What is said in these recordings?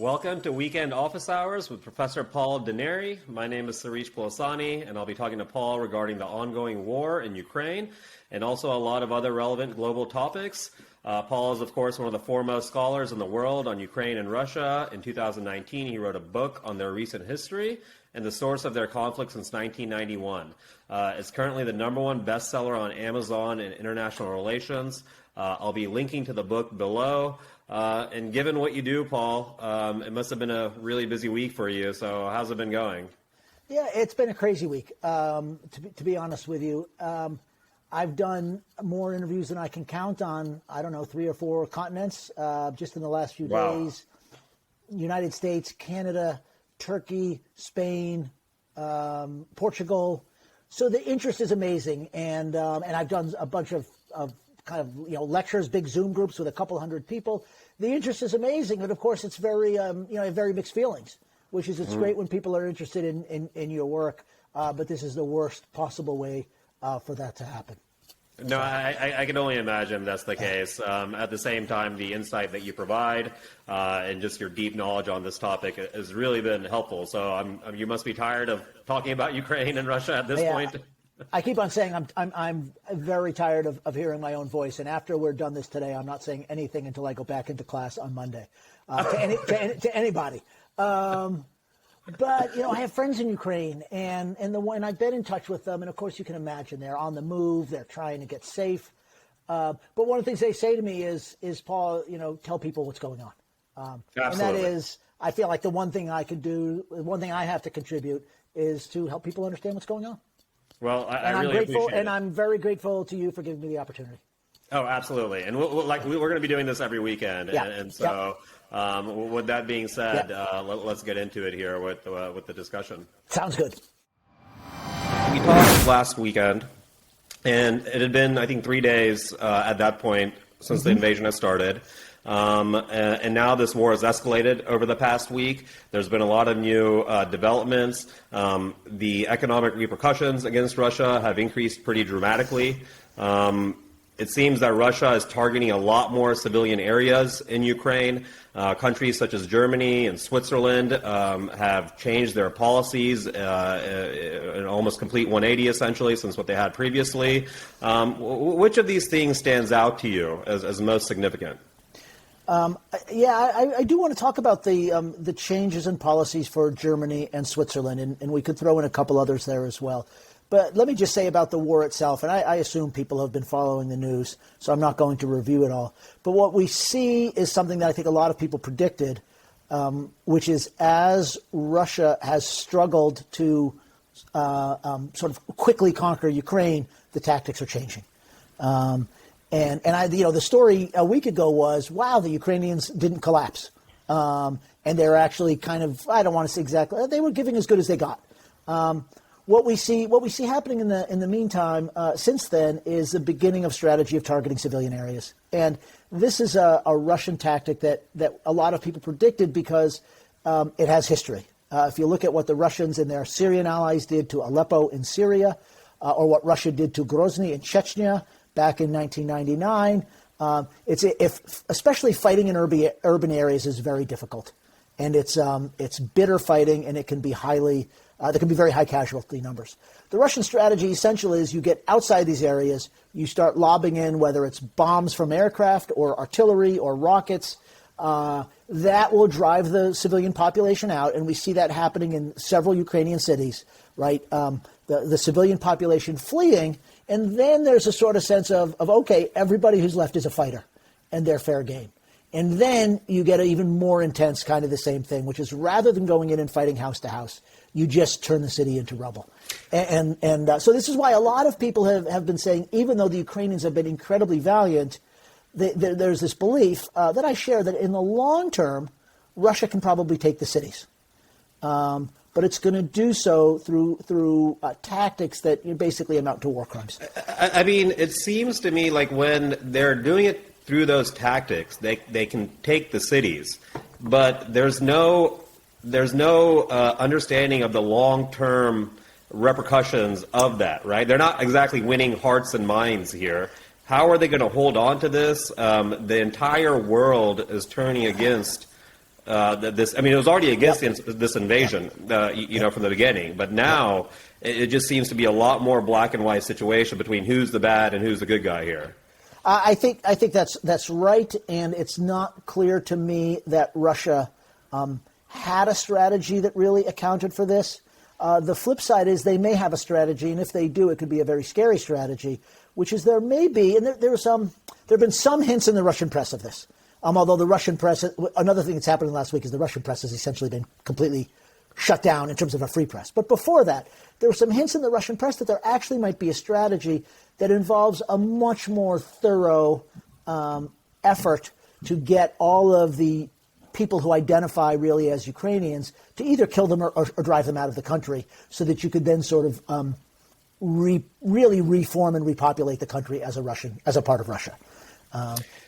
Welcome to Weekend Office Hours with Professor Paul Deneri. My name is Sirish Pulusani, and I'll be talking to Paul regarding the ongoing war in Ukraine and also a lot of other relevant global topics. Paul is, of course, one of the foremost scholars in the world on Ukraine and Russia. In 2019, he wrote a book on their recent history and the source of their conflict since 1991. It's currently the #1 bestseller on Amazon in international relations. I'll be linking to the book below. And given what you do, Paul, it must have been a really busy week for you. So how's it been going? Yeah, it's been a crazy week, to be honest with you. I've done more interviews than I can count on, 3 or 4 continents just in the last few days. United States, Canada, Turkey, Spain, Portugal. So the interest is amazing. And I've done a bunch of lectures, big Zoom groups with a couple hundred people. The interest is amazing, but of course it's very very mixed feelings. Which is it's great when people are interested in your work, but this is the worst possible way for that to happen. No, I can only imagine that's the case. At the same time, the insight that you provide and just your deep knowledge on this topic has really been helpful. So you must be tired of talking about Ukraine and Russia at this point. I keep on saying I'm very tired of hearing my own voice, and after we're done this today, I'm not saying anything until I go back into class on Monday to anybody. But I have friends in Ukraine, and I've been in touch with them, and of course you can imagine they're on the move, they're trying to get safe. But one of the things they say to me is Paul, tell people what's going on. And that is, I feel like the one thing I could do, the one thing I have to contribute is to help people understand what's going on. Well, I'm really grateful, appreciate it. And I'm very grateful to you for giving me the opportunity. Oh, absolutely. And we're going to be doing this every weekend. Yeah. And so with that being said, let's get into it here with the discussion. Sounds good. We talked last weekend, and it had been, I think, 3 days at that point since the invasion has started. And now this war has escalated over the past week. There's been a lot of new developments. The economic repercussions against Russia have increased pretty dramatically. It seems that Russia is targeting a lot more civilian areas in Ukraine. Countries such as Germany and Switzerland have changed their policies in almost complete 180, essentially, since what they had previously. Which of these things stands out to you as most significant? I do want to talk about the changes in policies for Germany and Switzerland, and we could throw in a couple others there as well. But let me just say about the war itself, and I assume people have been following the news, so I'm not going to review it all. But what we see is something that I think a lot of people predicted, which is as Russia has struggled to sort of quickly conquer Ukraine, the tactics are changing. The story a week ago was, wow, the Ukrainians didn't collapse. And they're actually kind of, I don't want to say exactly, they were giving as good as they got. What we see happening in the meantime since then is the beginning of strategy of targeting civilian areas. And this is a Russian tactic that a lot of people predicted because it has history. If you look at what the Russians and their Syrian allies did to Aleppo in Syria, or what Russia did to Grozny in Chechnya back in 1999, especially fighting in urban areas is very difficult, and it's bitter fighting, and it can be there can be very high casualty numbers. The Russian strategy essentially is you get outside these areas, you start lobbing in whether it's bombs from aircraft or artillery or rockets. That will drive the civilian population out, and we see that happening in several Ukrainian cities, right? The civilian population fleeing, and then there's a sort of sense of okay, everybody who's left is a fighter, and they're fair game. And then you get an even more intense kind of the same thing, which is rather than going in and fighting house to house, you just turn the city into rubble. And so this is why a lot of people have been saying, even though the Ukrainians have been incredibly valiant, there's this belief that I share that in the long term, Russia can probably take the cities. But it's going to do so through tactics that basically amount to war crimes. I mean, it seems to me like when they're doing it through those tactics, they can take the cities, but there's no understanding of the long-term repercussions of that, right? They're not exactly winning hearts and minds here. How are they going to hold on to this? The entire world is turning against this. I mean, it was already against this invasion, from the beginning. But now it just seems to be a lot more black and white situation between who's the bad and who's the good guy here. I think that's right, and it's not clear to me that Russia had a strategy that really accounted for this. The flip side is they may have a strategy, and if they do, it could be a very scary strategy, which is there may be, and there have been some hints in the Russian press of this. Although the Russian press, another thing that's happening last week is the Russian press has essentially been completely shut down in terms of a free press. But before that, there were some hints in the Russian press that there actually might be a strategy that involves a much more thorough effort to get all of the people who identify really as Ukrainians to either kill them or drive them out of the country, so that you could then sort of really reform and repopulate the country as a part of Russia.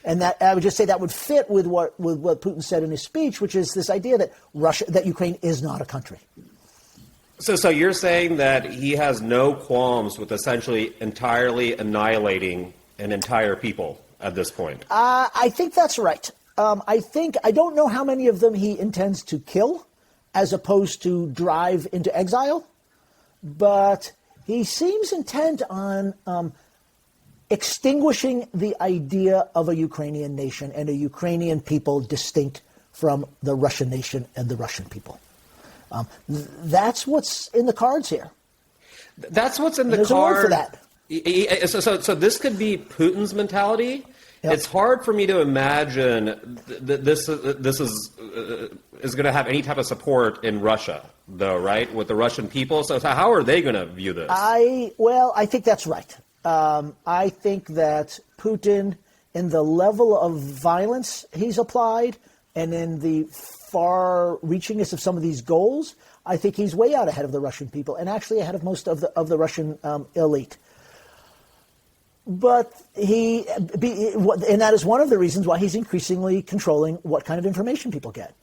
And that I would just say that would fit with what Putin said in his speech, which is this idea that Ukraine is not a country. So you're saying that he has no qualms with essentially entirely annihilating an entire people at this point? I think that's right. I don't know how many of them he intends to kill as opposed to drive into exile, but he seems intent on extinguishing the idea of a Ukrainian nation and a Ukrainian people distinct from the Russian nation and the Russian people. That's what's in the cards here. That's what's in the cards. There's a word for that. So this could be Putin's mentality. Yep. It's hard for me to imagine this is going to have any type of support in Russia, though, right? With the Russian people. So how are they going to view this? I think that's right. I think that Putin, in the level of violence he's applied and in the far-reachingness of some of these goals, I think he's way out ahead of the Russian people and actually ahead of most of the Russian elite. But and that is one of the reasons why he's increasingly controlling what kind of information people get.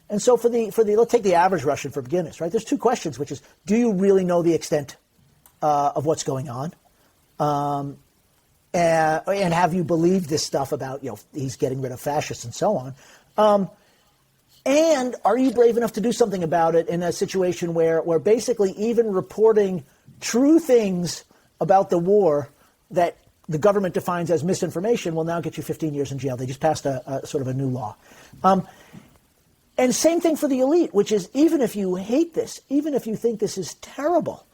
And so let's take the average Russian for beginners, right? There's two questions, which is, do you really know the extent of what's going on? And have you believed this stuff about, he's getting rid of fascists and so on? And are you brave enough to do something about it in a situation where basically even reporting true things about the war that the government defines as misinformation will now get you 15 years in jail? They just passed a sort of a new law. And same thing for the elite, which is, even if you hate this, even if you think this is terrible,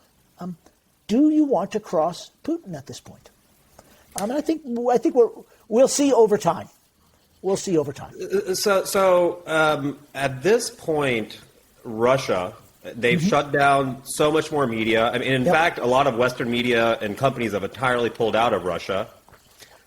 do you want to cross Putin at this point? I think we'll see over time. We'll see over time. So at this point, Russia, they've shut down so much more media. I mean, in fact, a lot of Western media and companies have entirely pulled out of Russia.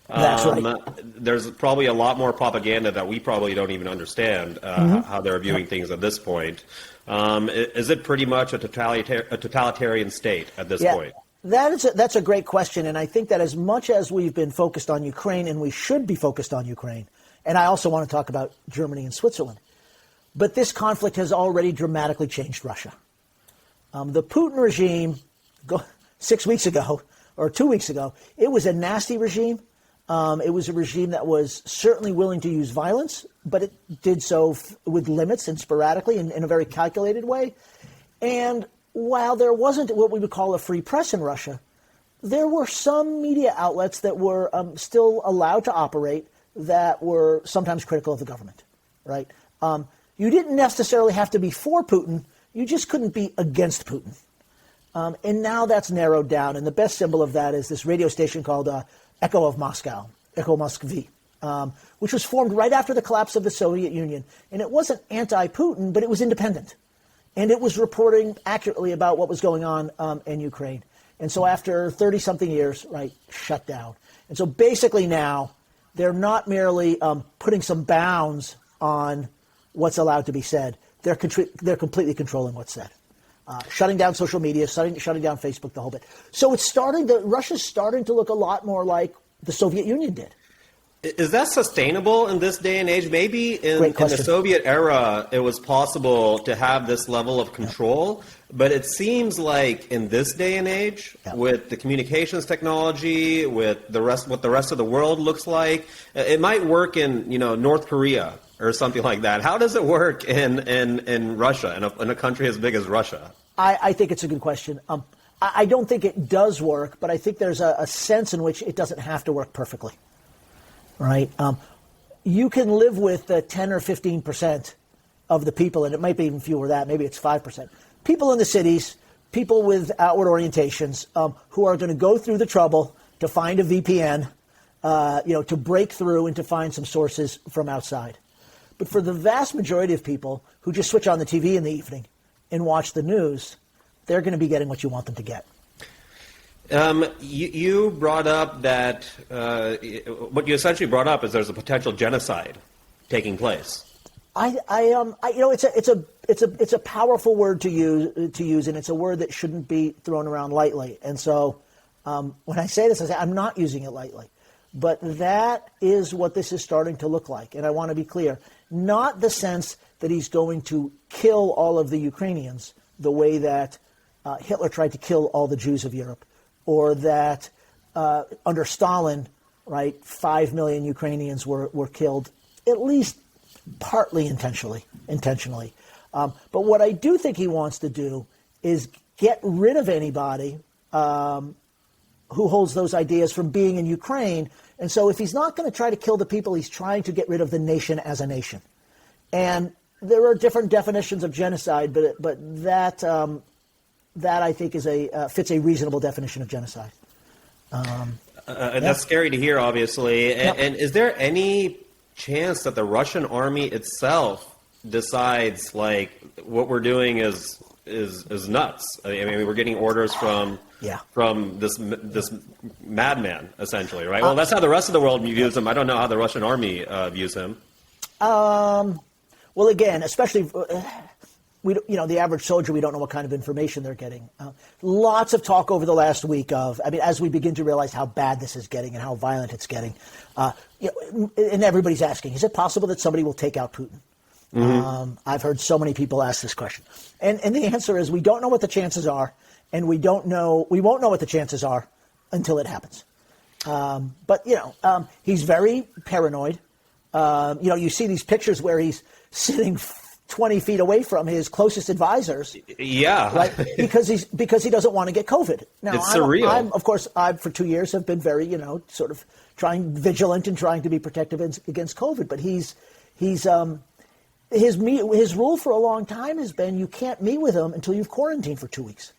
That's right. There's probably a lot more propaganda that we probably don't even understand how they're viewing things at this point. Is it pretty much a totalitarian state at this point? That's a great question, and I think that as much as we've been focused on Ukraine, and we should be focused on Ukraine, and I also want to talk about Germany and Switzerland, but this conflict has already dramatically changed Russia. The Putin regime, 6 weeks ago, or 2 weeks ago, it was a nasty regime. It was a regime that was certainly willing to use violence, but it did so with limits and sporadically in a very calculated way. And while there wasn't what we would call a free press in Russia, there were some media outlets that were still allowed to operate that were sometimes critical of the government, right? You didn't necessarily have to be for Putin. You just couldn't be against Putin. And now that's narrowed down. And the best symbol of that is this radio station called Echo of Moscow, Echo Moskvy, which was formed right after the collapse of the Soviet Union. And it wasn't anti-Putin, but it was independent. And it was reporting accurately about what was going on in Ukraine. And so after 30-something years, right, shut down. And so basically now they're not merely putting some bounds on what's allowed to be said. They're completely controlling what's said. Shutting down social media, shutting down Facebook, the whole bit. So Russia's starting to look a lot more like the Soviet Union did. Is that sustainable in this day and age? Maybe in the Soviet era, it was possible to have this level of control, but it seems like in this day and age, with the communications technology, with what the rest of the world looks like, it might work in North Korea or something like that. How does it work in Russia, in a country as big as Russia? I think it's a good question. I don't think it does work, but I think there's a sense in which it doesn't have to work perfectly, right? You can live with 10 or 15% of the people, and it might be even fewer than that, maybe it's 5%. People in the cities, people with outward orientations who are going to go through the trouble to find a VPN, to break through and to find some sources from outside. But for the vast majority of people who just switch on the TV in the evening and watch the news, they're going to be getting what you want them to get. You brought up that what you essentially brought up is there's a potential genocide taking place. It's a powerful word to use, and it's a word that shouldn't be thrown around lightly. And so, when I say this, I say I'm not using it lightly. But that is what this is starting to look like, and I want to be clear: not the sense that he's going to kill all of the Ukrainians the way that Hitler tried to kill all the Jews of Europe, or that under Stalin, right, 5 million Ukrainians were killed, at least partly intentionally. But what I do think he wants to do is get rid of anybody who holds those ideas from being in Ukraine. And so if he's not going to try to kill the people, he's trying to get rid of the nation as a nation. And there are different definitions of genocide, but that I think fits a reasonable definition of genocide. That's scary to hear, obviously. And is there any chance that the Russian army itself decides, like, what we're doing is nuts? I mean, we're getting orders from this madman, essentially, right? Well, that's how the rest of the world views him. I don't know how the Russian army views him. Well, again, especially the average soldier, we don't know what kind of information they're getting. Lots of talk over the last week as we begin to realize how bad this is getting and how violent it's getting, and everybody's asking, is it possible that somebody will take out Putin? Mm-hmm. I've heard so many people ask this question, and the answer is we don't know what the chances are, and we won't know what the chances are until it happens. But he's very paranoid. You see these pictures where he's sitting 20 feet away from his closest advisors. Yeah. Right? Because he doesn't want to get COVID. Now, it's surreal. Of course, for 2 years have been very, sort of vigilant and trying to be protective against COVID. But his rule for a long time has been you can't meet with him until you've quarantined for 2 weeks.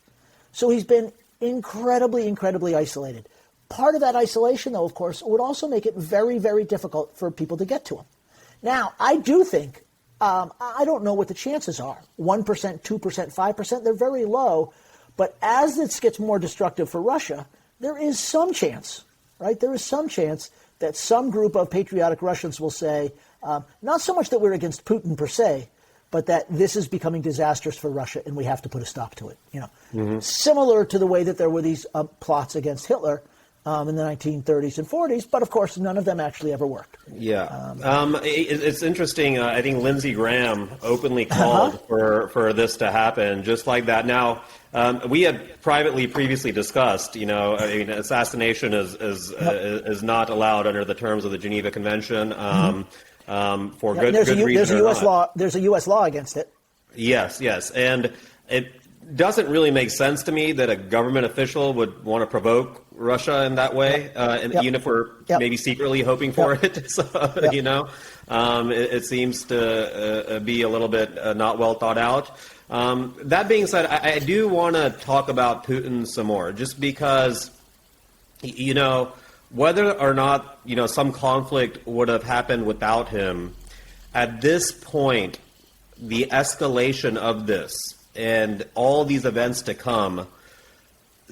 So he's been incredibly, incredibly isolated. Part of that isolation, though, of course, would also make it very, very difficult for people to get to him. Now, I do think, I don't know what the chances are. 1%, 2%, 5%, they're very low. But as this gets more destructive for Russia, there is some chance, right? There is some chance that some group of patriotic Russians will say, not so much that we're against Putin per se, but that this is becoming disastrous for Russia and we have to put a stop to it. Similar to the way that there were these plots against Hitler in the 1930s and 40s, but of course none of them actually ever worked. Yeah, it's interesting. I think Lindsey Graham openly called for this to happen, just like that. Now, we had previously discussed, assassination is not allowed under the terms of the Geneva Convention. For good reason. There's a U.S. law against it. Yes, and it doesn't really make sense to me that a government official would want to provoke Russia in that way, even if we're maybe secretly hoping for it. So, it seems to be a little bit not well thought out. That being said, I do want to talk about Putin some more, just because, whether or not, some conflict would have happened without him, at this point, the escalation of this and all these events to come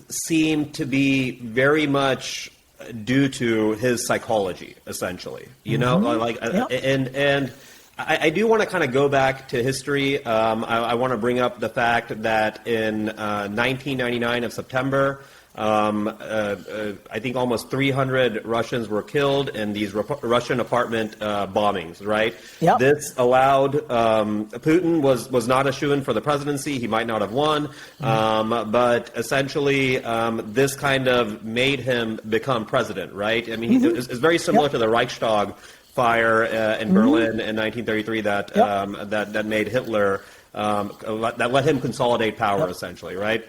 seem to be very much due to his psychology, essentially. And I do want to kind of go back to history. I want to bring up the fact that in 1999 of September, I think almost 300 Russians were killed in these Russian apartment bombings, right? Yep. This allowed Putin was not a shoo-in for the presidency. He might not have won, but essentially this kind of made him become president, right? I mean, it's very similar to the Reichstag fire in Berlin in 1933 that made Hitler, that let him consolidate power, essentially, right?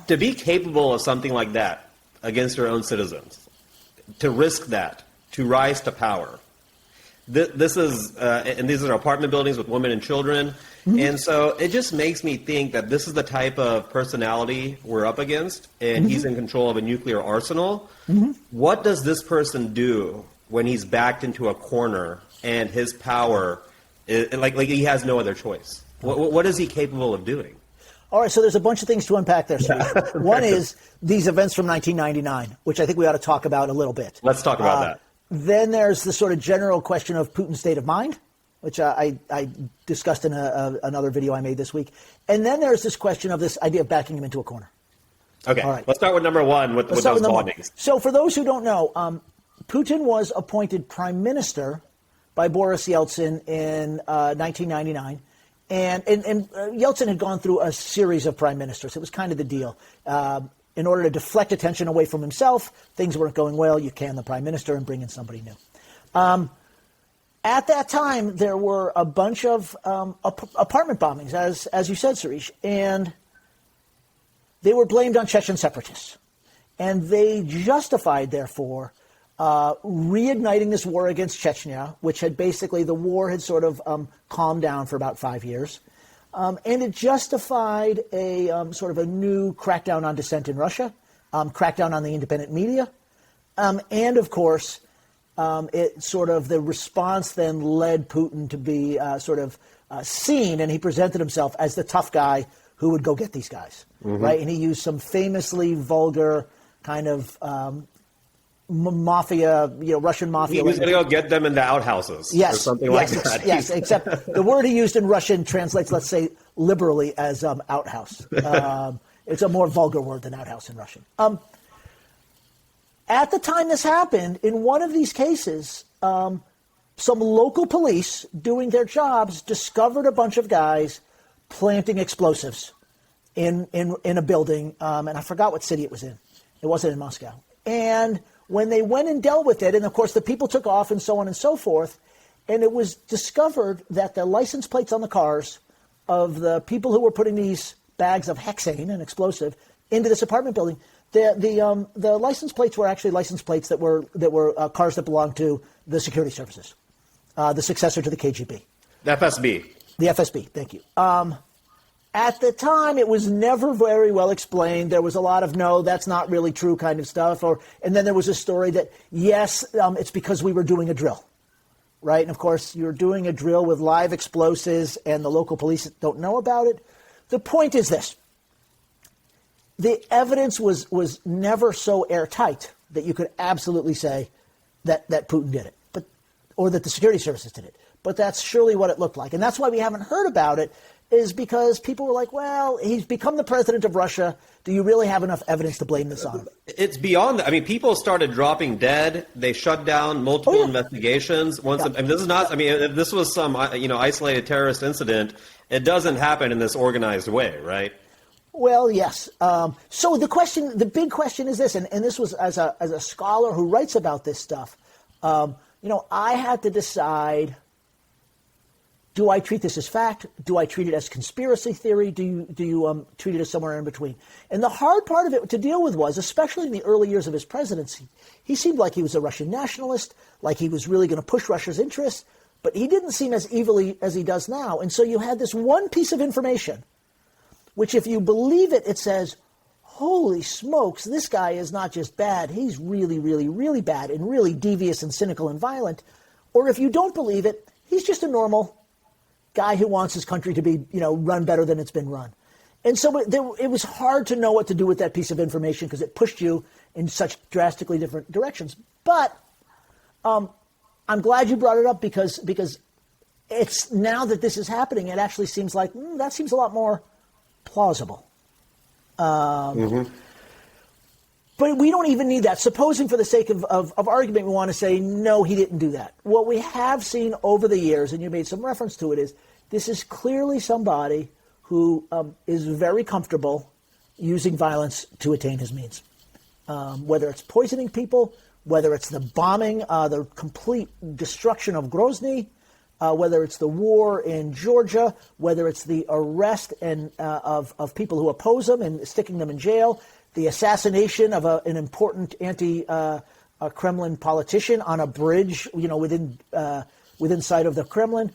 To be capable of something like that against your own citizens, to risk that, to rise to power. This is, and these are apartment buildings with women and children. And so it just makes me think that this is the type of personality we're up against, and he's in control of a nuclear arsenal. What does this person do when he's backed into a corner and his power, like he has no other choice? What is he capable of doing? All right, so there's a bunch of things to unpack there, Sirish. One is these events from 1999, which I think we ought to talk about a little bit. Let's talk about that. Then there's the sort of general question of Putin's state of mind, which I discussed in another video I made this week. And then there's this question of this idea of backing him into a corner. Okay, all right. Let's start with number one, with those bombings. So for those who don't know, Putin was appointed prime minister by Boris Yeltsin in 1999. And Yeltsin had gone through a series of prime ministers. It was kind of the deal. In order to deflect attention away from himself, things weren't going well, you can the prime minister and bring in somebody new. At that time, there were a bunch of apartment bombings, as you said, Sirish, and they were blamed on Chechen separatists. And they justified, therefore, reigniting this war against Chechnya, which had basically, the war had sort of calmed down for about 5 years. And it justified a sort of a new crackdown on dissent in Russia, crackdown on the independent media. And, of course, it sort of the response then led Putin to be sort of seen, and he presented himself as the tough guy who would go get these guys, right? And he used some famously vulgar kind of mafia, Russian mafia. He was going to go get them in the outhouses or something like that. Yes, except the word he used in Russian translates, let's say, liberally as outhouse. It's a more vulgar word than outhouse in Russian. At the time this happened, in one of these cases, some local police doing their jobs discovered a bunch of guys planting explosives in a building, and I forgot what city it was in. It wasn't in Moscow. And when they went and dealt with it, and of course the people took off and so on and so forth, and it was discovered that the license plates on the cars of the people who were putting these bags of hexane, an explosive, into this apartment building, the license plates were actually license plates that were cars that belonged to the security services, the successor to the KGB. The FSB. The FSB, thank you. At the time, it was never very well explained. There was a lot of, no, that's not really true kind of stuff. And then there was a story that, yes, it's because we were doing a drill, right? And, of course, you're doing a drill with live explosives, and the local police don't know about it. The point is this. The evidence was never so airtight that you could absolutely say that Putin did it, or that the security services did it. But that's surely what it looked like. And that's why we haven't heard about it, is because people were like, well, he's become the president of Russia. Do you really have enough evidence to blame this on him? It's beyond that. I mean, people started dropping dead. They shut down multiple investigations. This is not. I mean, if this was some isolated terrorist incident, it doesn't happen in this organized way, right? Well, yes. So the big question is this, and this was as a scholar who writes about this stuff. I had to decide. Do I treat this as fact? Do I treat it as conspiracy theory? Do you treat it as somewhere in between? And the hard part of it to deal with was, especially in the early years of his presidency, he seemed like he was a Russian nationalist, like he was really going to push Russia's interests, but he didn't seem as evilly as he does now. And so you had this one piece of information, which if you believe it, it says, holy smokes, this guy is not just bad, he's really, really, really bad and really devious and cynical and violent. Or if you don't believe it, he's just a normal guy who wants his country to be, run better than it's been run. And so it was hard to know what to do with that piece of information because it pushed you in such drastically different directions. But I'm glad you brought it up because it's now that this is happening, it actually seems like that seems a lot more plausible. But we don't even need that. Supposing for the sake of argument, we want to say, no, he didn't do that. What we have seen over the years, and you made some reference to it, is this is clearly somebody who is very comfortable using violence to attain his means. Whether it's poisoning people, whether it's the bombing, the complete destruction of Grozny, whether it's the war in Georgia, whether it's the arrest of people who oppose them and sticking them in jail, the assassination of an important anti-Kremlin politician on a bridge, within sight of the Kremlin.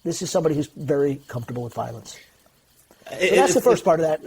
This is somebody who's very comfortable with violence. So that's the first part of that.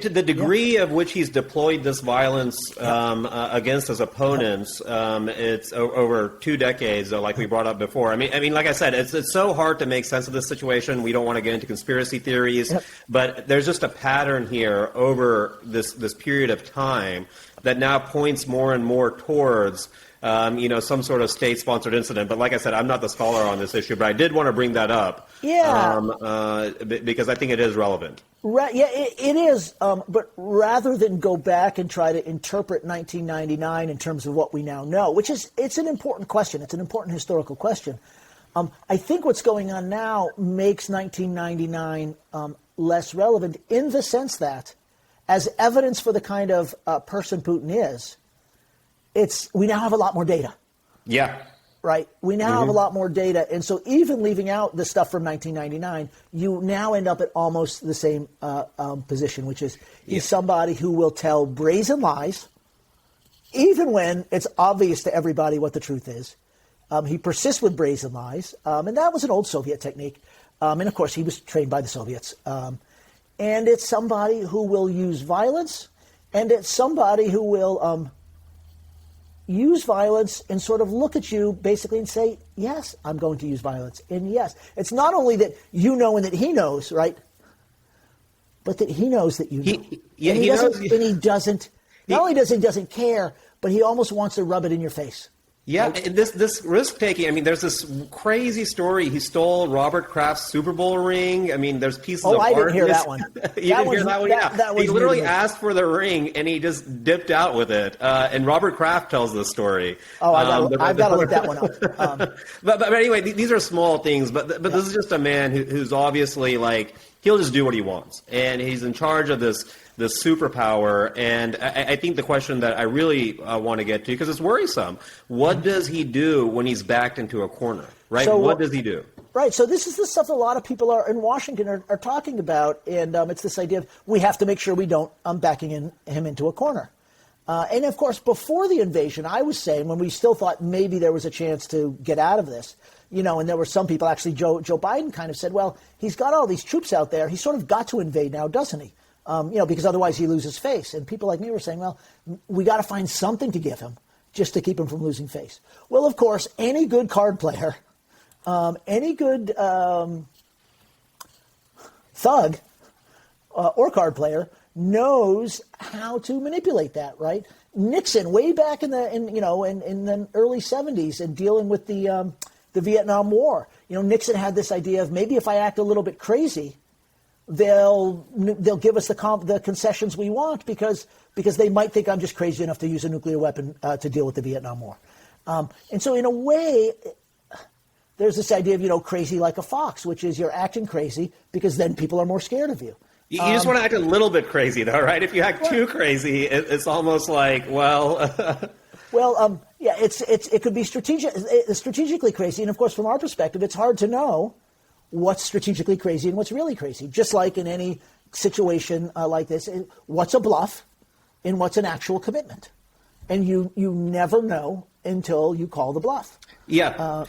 To the degree of which he's deployed this violence against his opponents, it's over 2 decades, like we brought up before. I mean, like I said, it's so hard to make sense of this situation. We don't want to get into conspiracy theories, but there's just a pattern here over this period of time that now points more and more towards some sort of state-sponsored incident. But like I said, I'm not the scholar on this issue, but I did want to bring that up. Because I think it is relevant. It is. But rather than go back and try to interpret 1999 in terms of what we now know, it's an important question. It's an important historical question. I think what's going on now makes 1999 less relevant in the sense that, as evidence for the kind of person Putin is, we now have a lot more data. Yeah. Right? We now have a lot more data. And so even leaving out the stuff from 1999, you now end up at almost the same position, which is he's somebody who will tell brazen lies, even when it's obvious to everybody what the truth is. He persists with brazen lies. And that was an old Soviet technique. And, of course, he was trained by the Soviets. And it's somebody who will use violence, and it's somebody who will use violence and sort of look at you basically and say, yes, I'm going to use violence. And yes, it's not only that you know and that he knows, right? But that he knows that you know. He doesn't, not only does he doesn't care, but he almost wants to rub it in your face. Yeah, and this risk-taking, there's this crazy story. He stole Robert Kraft's Super Bowl ring. There's pieces of art. Oh, I didn't hear that one. You didn't hear that one? Yeah. He literally asked for the ring, and he just dipped out with it. And Robert Kraft tells this story. Oh, I've got to look that one up. But anyway, these are small things. But this is just a man who's obviously, he'll just do what he wants. And he's in charge of this superpower, and I think the question that I really want to get to, because it's worrisome, what does he do when he's backed into a corner, right? So, what does he do? Right, so this is the stuff that a lot of people in Washington are talking about, and it's this idea of we have to make sure we don't backing him into a corner. And, of course, before the invasion, I was saying, when we still thought maybe there was a chance to get out of this, and there were some people, actually Joe Biden kind of said, well, he's got all these troops out there, he's sort of got to invade now, doesn't he? Because otherwise he loses face. And people like me were saying, well, we got to find something to give him just to keep him from losing face. Well, of course, any good card player, any good thug or card player knows how to manipulate that, right? Nixon, way back in the early 70s, and dealing with the Vietnam War, Nixon had this idea of maybe if I act a little bit crazy, they'll give us the concessions we want because they might think I'm just crazy enough to use a nuclear weapon to deal with the Vietnam War. And so in a way, there's this idea of, crazy like a fox, which is you're acting crazy because then people are more scared of you. You just want to act a little bit crazy, though, right? If you act too crazy, it's almost like, well... it could be strategically crazy. And, of course, from our perspective, it's hard to know what's strategically crazy and what's really crazy. Just like in any situation like this, what's a bluff and what's an actual commitment. And you never know until you call the bluff. Yeah.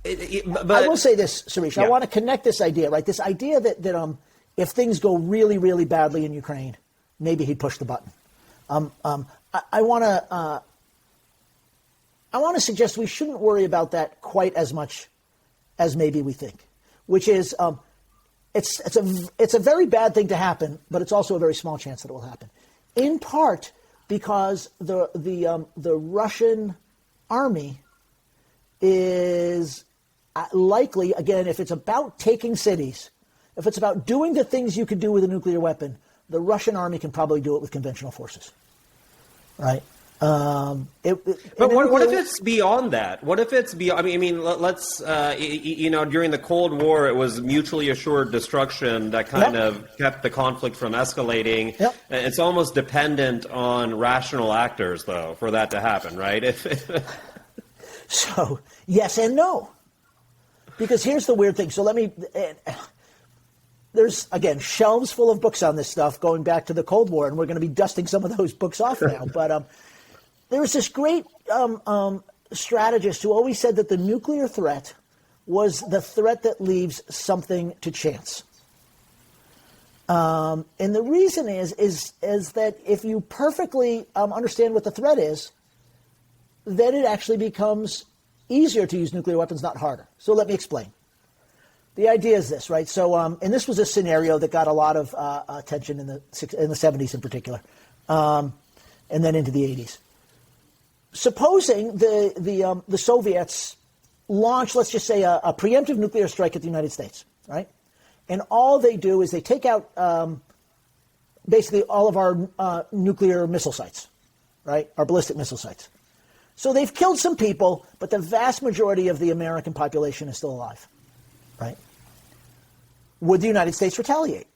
But I will say this, Sirish. Yeah. I want to connect this idea, right? This idea that if things go really, really badly in Ukraine, maybe he'd push the button. I want to suggest we shouldn't worry about that quite as much as maybe we think. Which is, it's a very bad thing to happen, but it's also a very small chance that it will happen. In part because the Russian army is likely, again, if it's about taking cities, if it's about doing the things you could do with a nuclear weapon, the Russian army can probably do it with conventional forces, right? But what if it's beyond that? What if it's beyond? I mean, let's during the Cold War, it was mutually assured destruction that kind of kept the conflict from escalating. Yep. It's almost dependent on rational actors, though, for that to happen, right? So yes and no, because here's the weird thing. So there's, again, shelves full of books on this stuff going back to the Cold War, and we're going to be dusting some of those books off now. But there was this great strategist who always said that the nuclear threat was the threat that leaves something to chance. And the reason is that if you perfectly understand what the threat is, then it actually becomes easier to use nuclear weapons, not harder. So let me explain. The idea is this, right? So, and this was a scenario that got a lot of attention in the 70s in particular, and then into the 80s. Supposing the Soviets launch, let's just say, a preemptive nuclear strike at the United States, right? And all they do is they take out basically all of our nuclear missile sites, right? Our ballistic missile sites. So they've killed some people, but the vast majority of the American population is still alive, right? Would the United States retaliate?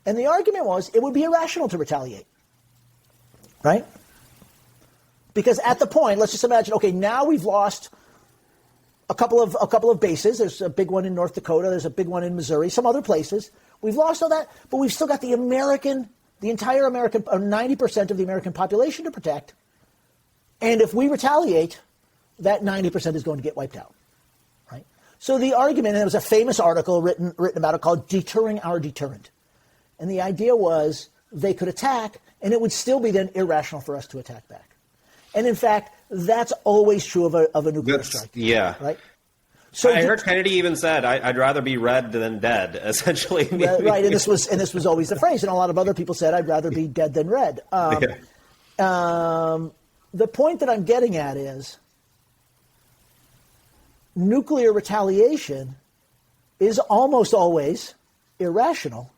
And the argument was it would be irrational to retaliate, right? Because at the point, let's just imagine, okay, now we've lost a couple of bases. There's a big one in North Dakota. There's a big one in Missouri, some other places. We've lost all that, but we've still got the entire American, or 90% of the American population to protect. And if we retaliate, that 90% is going to get wiped out, right? So the argument, and there was a famous article written about it called Deterring Our Deterrent. And the idea was they could attack, and it would still be then irrational for us to attack back. And in fact, that's always true of a nuclear strike. Yeah. Right? So I heard Kennedy even said, I'd rather be red than dead, essentially. Right, and this was always the phrase. And a lot of other people said, I'd rather be dead than red. The point that I'm getting at is nuclear retaliation is almost always irrational,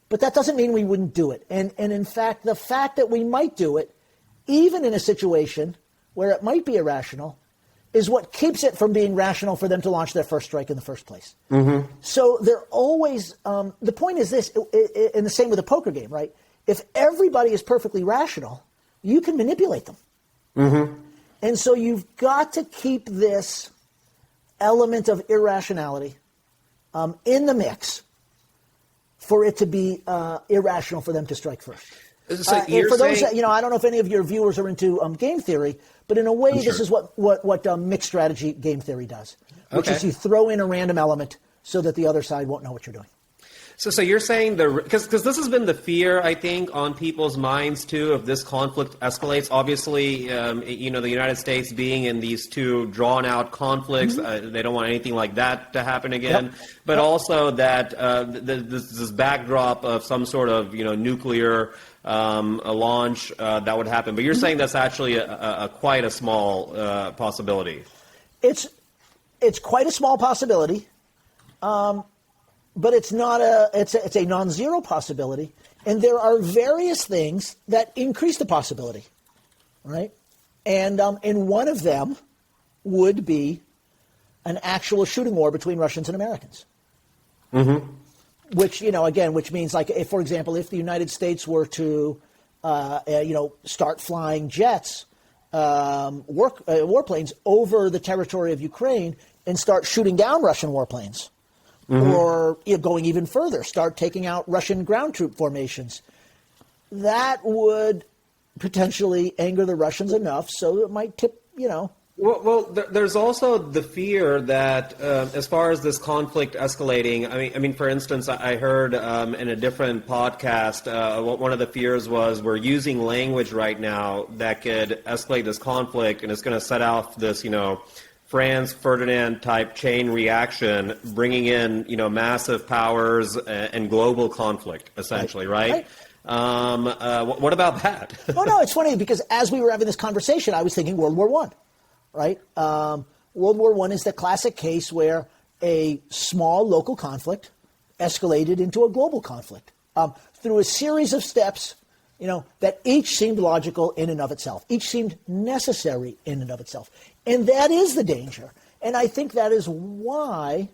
but that doesn't mean we wouldn't do it. And in fact, the fact that we might do it, even in a situation where it might be irrational, is what keeps it from being rational for them to launch their first strike in the first place. Mm-hmm. So they're always, the point is this, and the same with a poker game, right? If everybody is perfectly rational, you can manipulate them. Mm-hmm. And so you've got to keep this element of irrationality in the mix for it to be irrational for them to strike first. So and for those, I don't know if any of your viewers are into game theory, but in a way, this is what mixed strategy game theory does, which is you throw in a random element so that the other side won't know what you're doing. So you're saying because this has been the fear, I think, on people's minds too, if this conflict escalates. Obviously, the United States being in these two drawn-out conflicts, they don't want anything like that to happen again. Yep. But also that this backdrop of some sort of nuclear a launch that would happen. But you're saying that's actually quite a small possibility. It's quite a small possibility. But it's not it's a non-zero possibility, and there are various things that increase the possibility, right? And one of them would be an actual shooting war between Russians and Americans. Mm-hmm. Which which means, like, if, for example, if the United States were to start flying jets, warplanes over the territory of Ukraine and start shooting down Russian warplanes. Mm-hmm. Or going even further, start taking out Russian ground troop formations. That would potentially anger the Russians enough so it might tip, Well, there's also the fear that as far as this conflict escalating, I mean, for instance, I heard in a different podcast, one of the fears was we're using language right now that could escalate this conflict, and it's going to set off this, Franz Ferdinand type chain reaction, bringing in massive powers and global conflict, essentially, right? What about that? Oh no, it's funny because as we were having this conversation, I was thinking World War I, right? World War I is the classic case where a small local conflict escalated into a global conflict through a series of steps that each seemed logical in and of itself. Each seemed necessary in and of itself. And that is the danger. And I think that is why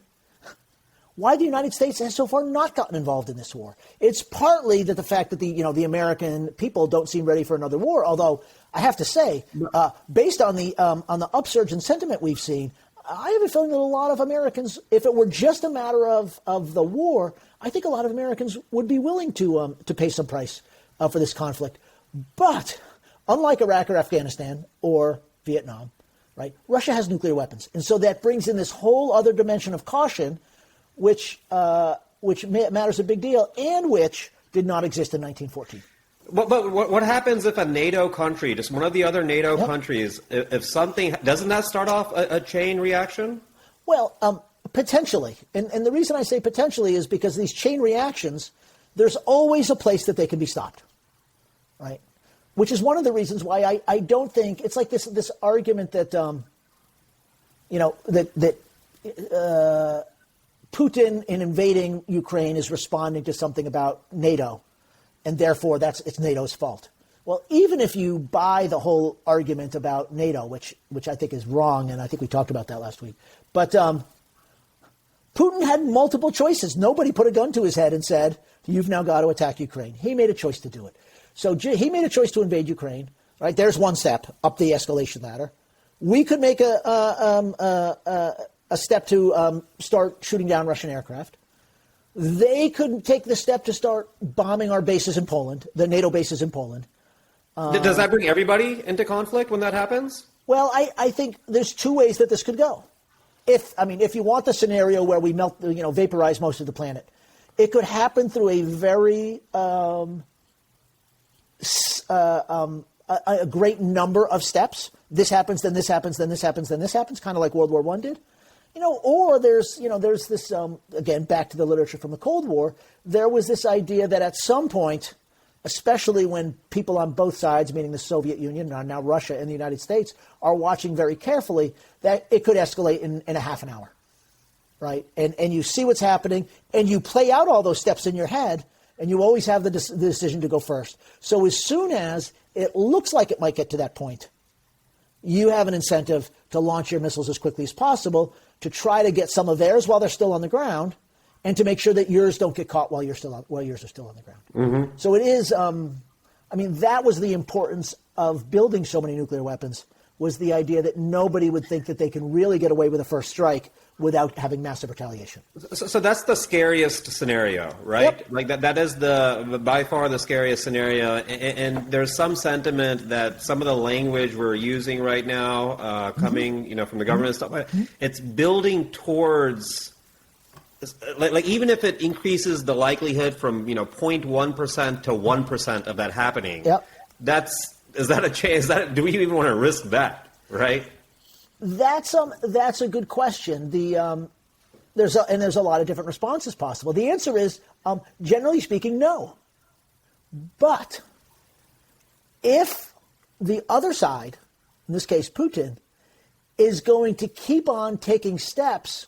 the United States has so far not gotten involved in this war. It's partly that the fact that the American people don't seem ready for another war. Although I have to say, based on the upsurge in sentiment we've seen, I have a feeling that a lot of Americans, if it were just a matter of the war, I think a lot of Americans would be willing to pay some price for this conflict. But unlike Iraq or Afghanistan or Vietnam, right, Russia has nuclear weapons, and so that brings in this whole other dimension of caution, which matters a big deal, and which did not exist in 1914. But what happens if a NATO country, just one of the other NATO countries, if something, doesn't that start off a chain reaction? Well, potentially. And the reason I say potentially is because these chain reactions, there's always a place that they can be stopped, right? Which is one of the reasons why I don't think, it's like this argument that, Putin in invading Ukraine is responding to something about NATO, and therefore it's NATO's fault. Well, even if you buy the whole argument about NATO, which I think is wrong, and I think we talked about that last week, but Putin had multiple choices. Nobody put a gun to his head and said, you've now got to attack Ukraine. He made a choice to do it. So he made a choice to invade Ukraine. Right, there's one step up the escalation ladder. We could make a step to start shooting down Russian aircraft. They could take the step to start bombing our bases in Poland, the NATO bases in Poland. Does that bring everybody into conflict when that happens? Well, I think there's two ways that this could go. If you want the scenario where we vaporize most of the planet, it could happen through a very a great number of steps. This happens, then this happens, then this happens, then this happens, kind of like World War I did. Or there's this, again, back to the literature from the Cold War, there was this idea that at some point, especially when people on both sides, meaning the Soviet Union, and now Russia and the United States, are watching very carefully, that it could escalate in a half an hour, right? And you see what's happening, and you play out all those steps in your head, and you always have the decision to go first. So as soon as it looks like it might get to that point, you have an incentive to launch your missiles as quickly as possible to try to get some of theirs while they're still on the ground, and to make sure that yours don't get caught while yours are still on the ground. Mm-hmm. So it is. That was the importance of building so many nuclear weapons. Was the idea that nobody would think that they can really get away with a first strike without having massive retaliation. So that's the scariest scenario, right? Yep. Like that is by far the scariest scenario. And there's some sentiment that some of the language we're using right now, coming from the government and stuff like that, it's building towards, like even if it increases the likelihood from 0.1% to 1% of that happening, is that a chance? Do we even want to risk that, right? That's a good question. There's a lot of different responses possible. The answer is, generally speaking, no. But if the other side, in this case Putin, is going to keep on taking steps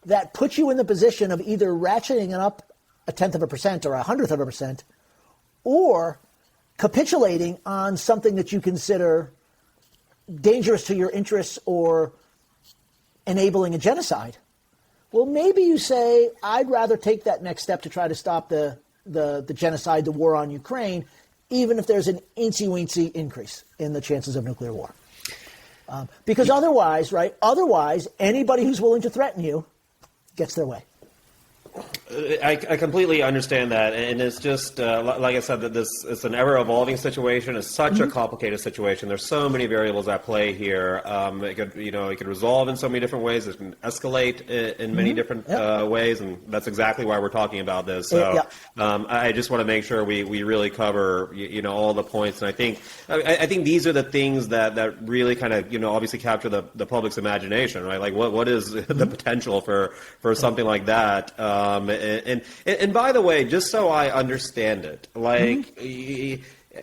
that put you in the position of either ratcheting it up 0.1% or 0.1%, or capitulating on something that you consider dangerous to your interests or enabling a genocide, well, maybe you say, I'd rather take that next step to try to stop the genocide, the war on Ukraine, even if there's an eensy-weensy increase in the chances of nuclear war. Because otherwise, anybody who's willing to threaten you gets their way. I completely understand that, and it's just like I said, that it's an ever-evolving situation. It's such a complicated situation. There's so many variables at play here. It could resolve in so many different ways. It can escalate in many different ways, and that's exactly why we're talking about this. So I just want to make sure we really cover all the points. And I think these are the things that really kind of obviously capture the public's imagination, right? Like what is the potential for something like that? And by the way, just so I understand it, like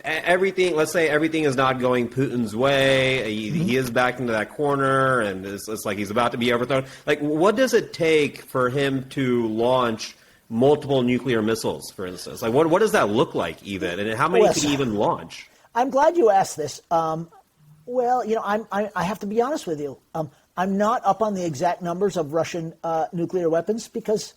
everything, let's say everything is not going Putin's way. He is back into that corner, and it's like he's about to be overthrown. Like, what does it take for him to launch multiple nuclear missiles, for instance? Like, what does that look like even, and how many could he even launch? I'm glad you asked this. Well, I have to be honest with you. I'm not up on the exact numbers of Russian nuclear weapons because,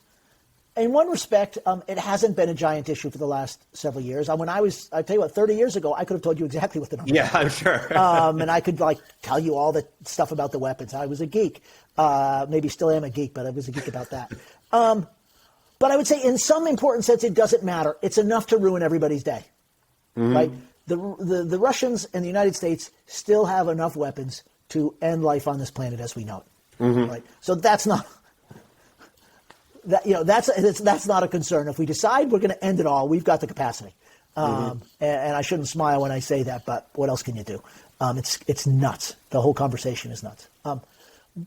in one respect, it hasn't been a giant issue for the last several years. I tell you what, 30 years ago, I could have told you exactly what the numbers were. Yeah, I'm sure. And I could tell you all the stuff about the weapons. I was a geek. Maybe still am a geek, but I was a geek about that. But I would say in some important sense, it doesn't matter. It's enough to ruin everybody's day, right? The Russians and the United States still have enough weapons to end life on this planet as we know it, right? So that's not that's not a concern. If we decide we're going to end it all, we've got the capacity. And I shouldn't smile when I say that, but what else can you do? It's nuts. The whole conversation is nuts.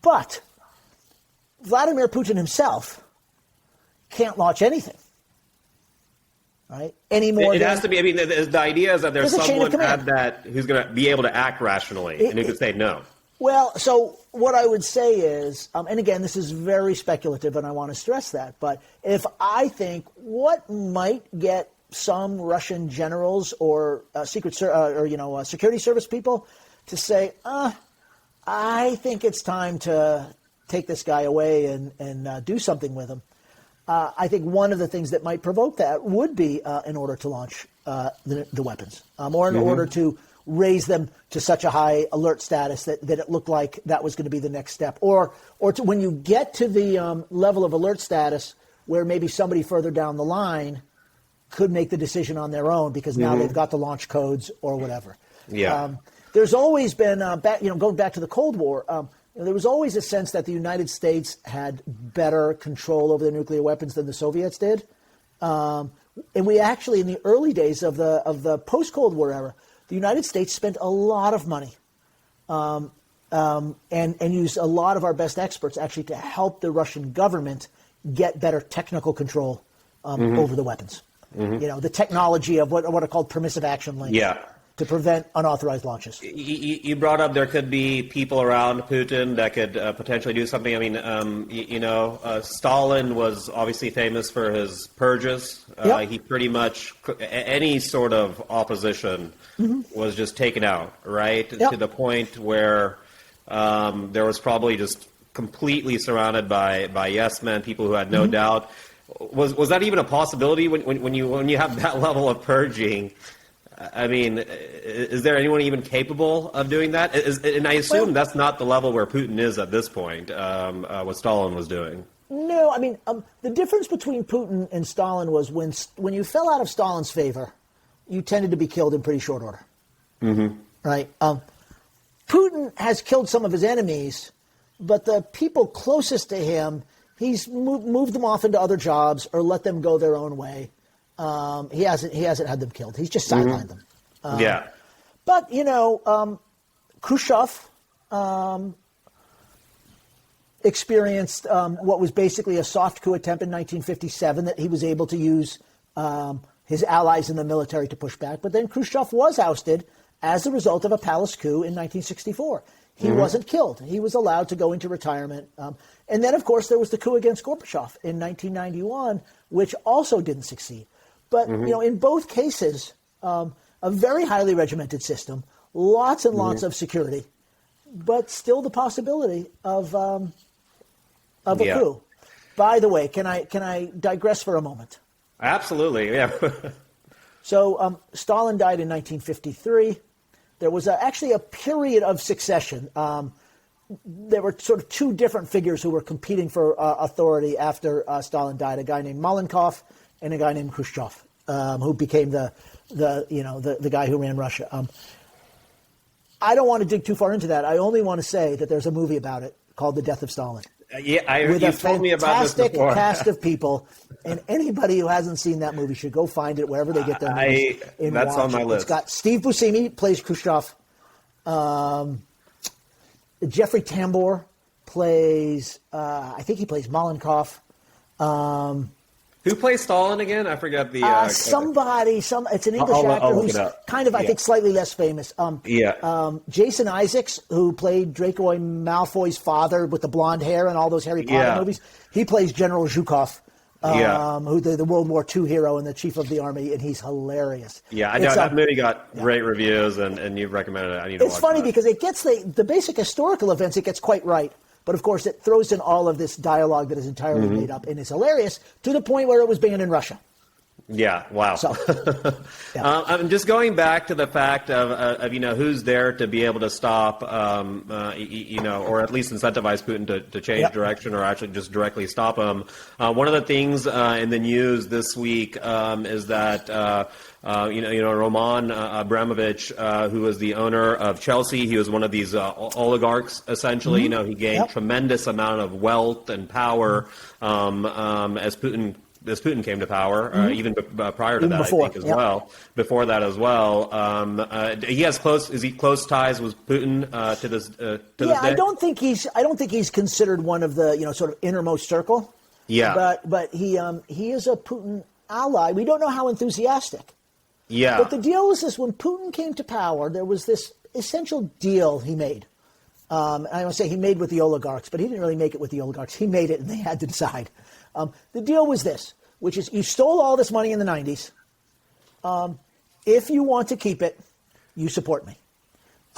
But Vladimir Putin himself can't launch anything, right? Anymore. It has to be. I mean, the idea is that there's someone at that who's going to be able to act rationally and who could say no. Well, so what I would say is, and again, this is very speculative, and I want to stress that. But if I think what might get some Russian generals or security service people to say, I think it's time to take this guy away and do something with him. I think one of the things that might provoke that would be in order to launch the weapons, or in order to raise them to such a high alert status that it looked like that was going to be the next step, or when you get to the level of alert status where maybe somebody further down the line could make the decision on their own because now they've got the launch codes or whatever. Yeah. There's always been, going back to the Cold War, there was always a sense that the United States had better control over the nuclear weapons than the Soviets did. And we actually, in the early days of the post-Cold War era, the United States spent a lot of money and used a lot of our best experts actually to help the Russian government get better technical control over the weapons. The technology of what are called permissive action links. Yeah. To prevent unauthorized launches. You brought up there could be people around Putin that could potentially do something. I mean, Stalin was obviously famous for his purges. He pretty much, any sort of opposition was just taken out, right? To the point where there was probably just completely surrounded by yes men, people who had no doubt. Was that even a possibility when you have that level of purging? I mean, is there anyone even capable of doing that? And I assume that's not the level where Putin is at this point, what Stalin was doing. No, I mean, the difference between Putin and Stalin was when you fell out of Stalin's favor, you tended to be killed in pretty short order. Right? Putin has killed some of his enemies, but the people closest to him, he's moved them off into other jobs or let them go their own way. He hasn't had them killed. He's just sidelined them. But Khrushchev experienced what was basically a soft coup attempt in 1957 that he was able to use his allies in the military to push back. But then Khrushchev was ousted as a result of a palace coup in 1964. He wasn't killed. He was allowed to go into retirement. And then, of course, there was the coup against Gorbachev in 1991, which also didn't succeed. But, in both cases, a very highly regimented system, lots and lots of security, but still the possibility of a coup. By the way, can I digress for a moment? Absolutely, yeah. So Stalin died in 1953. There was actually a period of succession. There were sort of two different figures who were competing for authority after Stalin died, a guy named Malenkov and a guy named Khrushchev, who became the guy who ran Russia. I don't want to dig too far into that. I only want to say that there's a movie about it called The Death of Stalin. You've told me about this before. With a fantastic cast of people, and anybody who hasn't seen that movie should go find it wherever they get their movies. That's on my list. It's got Steve Buscemi plays Khrushchev. Jeffrey Tambor plays, I think he plays Malenkov. Who plays Stalin again? I forgot the... it's an English actor who's kind of, I think, slightly less famous. Jason Isaacs, who played Draco Malfoy's father with the blonde hair and all those Harry Potter movies, he plays General Zhukov. who the World War II hero and the chief of the army, and he's hilarious. Yeah, I know that movie got great reviews, and you've recommended it. I need to watch it. It's funny because it gets the basic historical events, it gets quite right. But, of course, it throws in all of this dialogue that is entirely made up, and it's hilarious to the point where it was banned in Russia. Yeah, wow. So, I'm just going back to the fact of who's there to be able to stop, or at least incentivize Putin to change direction, or actually just directly stop him. One of the things in the news this week is that Roman Abramovich, who was the owner of Chelsea, he was one of these oligarchs. Essentially, he gained tremendous amount of wealth and power as Putin came to power, even prior to that, before, I think, as well. Before that as well, he has close ties with Putin to this day? I don't think he's considered one of the sort of innermost circle. Yeah, but he is a Putin ally. We don't know how enthusiastic. Yeah, but the deal was this: when Putin came to power, there was this essential deal he made. I want to say he made with the oligarchs, but he didn't really make it with the oligarchs. He made it, and they had to decide. The deal was this, which is you stole all this money in the 90s. If you want to keep it, you support me.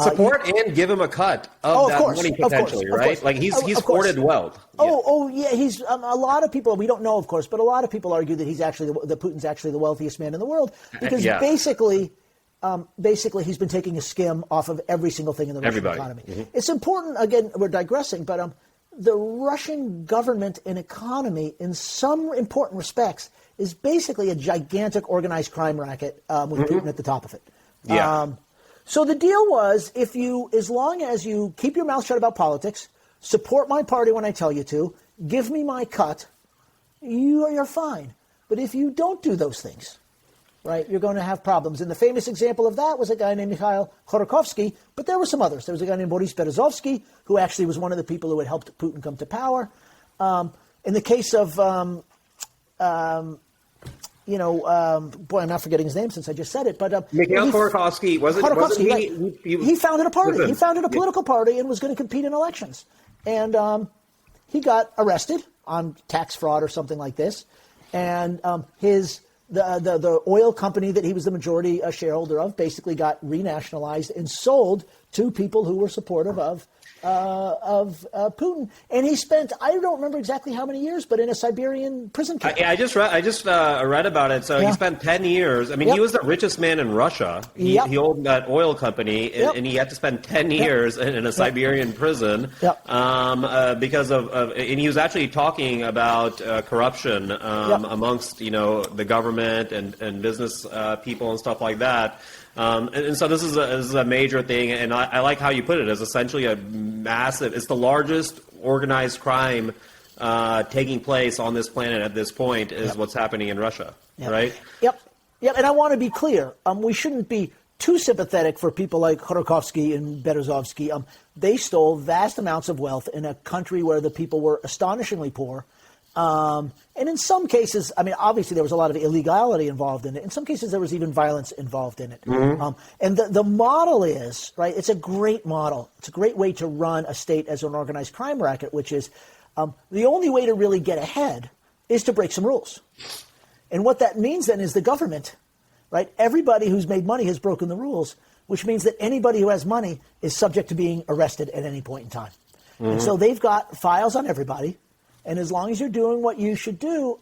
Support and give him a cut of that money potentially, right? Like he's hoarded wealth. Yeah. He's a lot of people. We don't know, of course, but a lot of people argue that he's actually that Putin's actually the wealthiest man in the world because basically he's been taking a skim off of every single thing in the Russian economy. Mm-hmm. It's important. Again, we're digressing, but the Russian government and economy, in some important respects, is basically a gigantic organized crime racket with Putin at the top of it. Yeah. So the deal was, as long as you keep your mouth shut about politics, support my party when I tell you to, give me my cut, you're fine. But if you don't do those things, right, you're going to have problems. And the famous example of that was a guy named Mikhail Khodorkovsky, but there were some others. There was a guy named Boris Berezovsky, who actually was one of the people who had helped Putin come to power. In the case of, boy, I'm not forgetting his name since I just said it, but Mikhail Khodorkovsky, he founded a party. He founded a political party and was going to compete in elections. And he got arrested on tax fraud or something like this. And the oil company that he was the majority shareholder of basically got renationalized and sold to people who were supportive of Putin, and he spent, I don't remember exactly how many years, but in a Siberian prison camp. I just read about it. So he spent 10 years. I mean, he was the richest man in Russia. He owned that oil company, and he had to spend 10 years in a Siberian prison because of and he was actually talking about corruption amongst the government and business people and stuff like that. And so this is a major thing, and I like how you put it as essentially a massive. It's the largest organized crime taking place on this planet at this point is what's happening in Russia, right? Yep. And I want to be clear. We shouldn't be too sympathetic for people like Khodorkovsky and Berezovsky. They stole vast amounts of wealth in a country where the people were astonishingly poor. And in some cases, I mean, obviously there was a lot of illegality involved in it. In some cases, there was even violence involved in it. Mm-hmm. And the model is, right, it's a great model. It's a great way to run a state as an organized crime racket, which is the only way to really get ahead is to break some rules. And what that means then is the government, right, everybody who's made money has broken the rules, which means that anybody who has money is subject to being arrested at any point in time. Mm-hmm. And so they've got files on everybody. And as long as you're doing what you should do,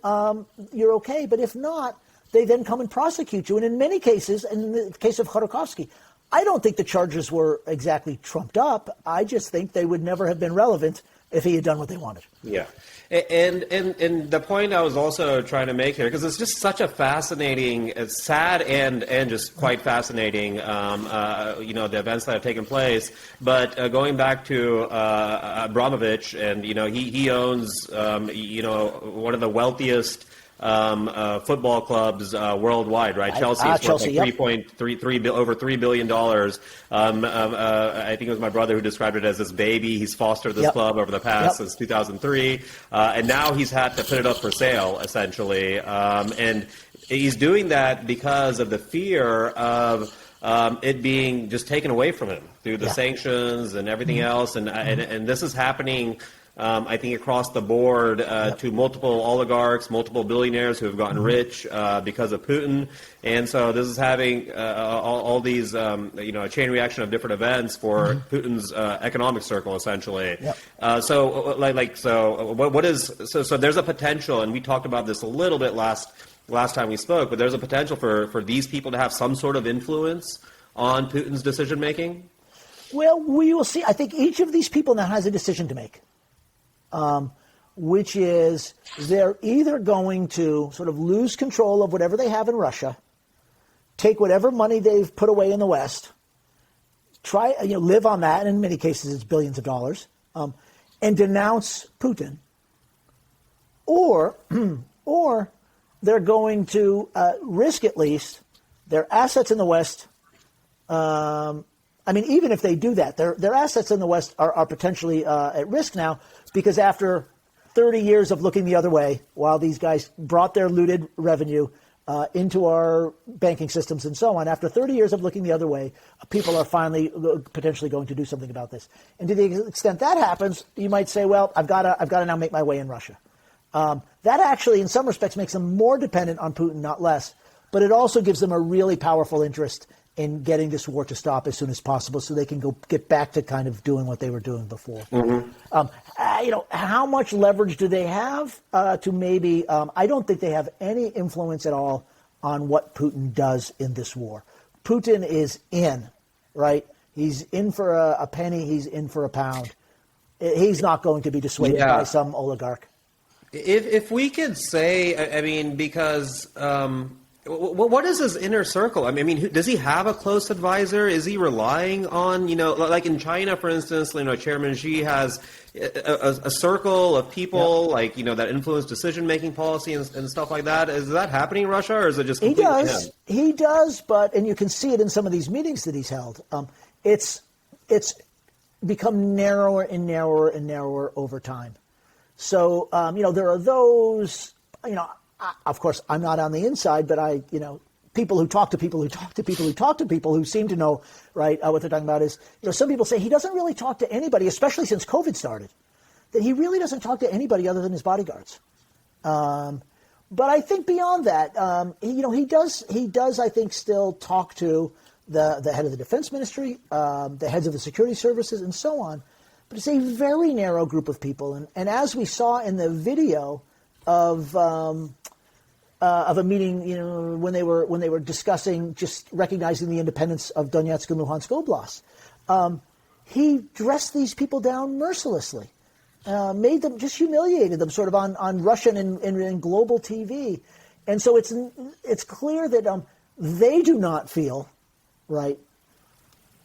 you're okay. But if not, they then come and prosecute you. And in many cases, in the case of Khodorkovsky, I don't think the charges were exactly trumped up. I just think they would never have been relevant if he had done what they wanted. Yeah. And the point I was also trying to make here, because it's just such a fascinating, it's sad and just quite fascinating, the events that have taken place. But going back to Ambramovich, and he owns one of the wealthiest football clubs worldwide, right? Chelsea is worth like over $3 billion. I think it was my brother who described it as his baby. He's fostered this club over the past since 2003, and now he's had to put it up for sale, essentially. And he's doing that because of the fear of it being just taken away from him through the sanctions and everything else. And this is happening I think across the board to multiple oligarchs, multiple billionaires who have gotten rich because of Putin. And so this is having all these, a chain reaction of different events for Putin's economic circle, essentially. So there's a potential, and we talked about this a little bit last time we spoke, but there's a potential for these people to have some sort of influence on Putin's decision making. Well, we will see. I think each of these people now has a decision to make. Which is they're either going to sort of lose control of whatever they have in Russia, take whatever money they've put away in the West, try live on that. In many cases, it's billions of dollars, and denounce Putin, or they're going to risk at least their assets in the West. Even if they do that, their assets in the West are potentially at risk now, because after 30 years of looking the other way, while these guys brought their looted revenue into our banking systems and so on, after 30 years of looking the other way, people are finally potentially going to do something about this. And to the extent that happens, you might say, well, I've got to now make my way in Russia. That actually, in some respects, makes them more dependent on Putin, not less. But it also gives them a really powerful interest in getting this war to stop as soon as possible, so they can get back to kind of doing what they were doing before. How much leverage do they have to maybe? I don't think they have any influence at all on what Putin does in this war. Putin is in, right? He's in for a penny. He's in for a pound. He's not going to be dissuaded by some oligarch. If we could say, because. What is his inner circle? Does he have a close advisor? Is he relying on, like in China, for instance, Chairman Xi has a circle of people, that influence decision-making policy and stuff like that. Is that happening in Russia, or is it just completely him? He does, and you can see it in some of these meetings that he's held. It's become narrower and narrower and narrower over time. So, there are those, of course, I'm not on the inside, but people who talk to people who talk to people who talk to people who seem to know, right, what they're talking about is, some people say he doesn't really talk to anybody, especially since COVID started, that he really doesn't talk to anybody other than his bodyguards. But I think beyond that, he does, I think, still talk to the head of the defense ministry, the heads of the security services, and so on. But it's a very narrow group of people. And as we saw in the video of a meeting, when they were discussing just recognizing the independence of Donetsk and Luhansk Oblast, he dressed these people down mercilessly, made them, just humiliated them, sort of on Russian and global TV, and so it's clear that they do not feel, right,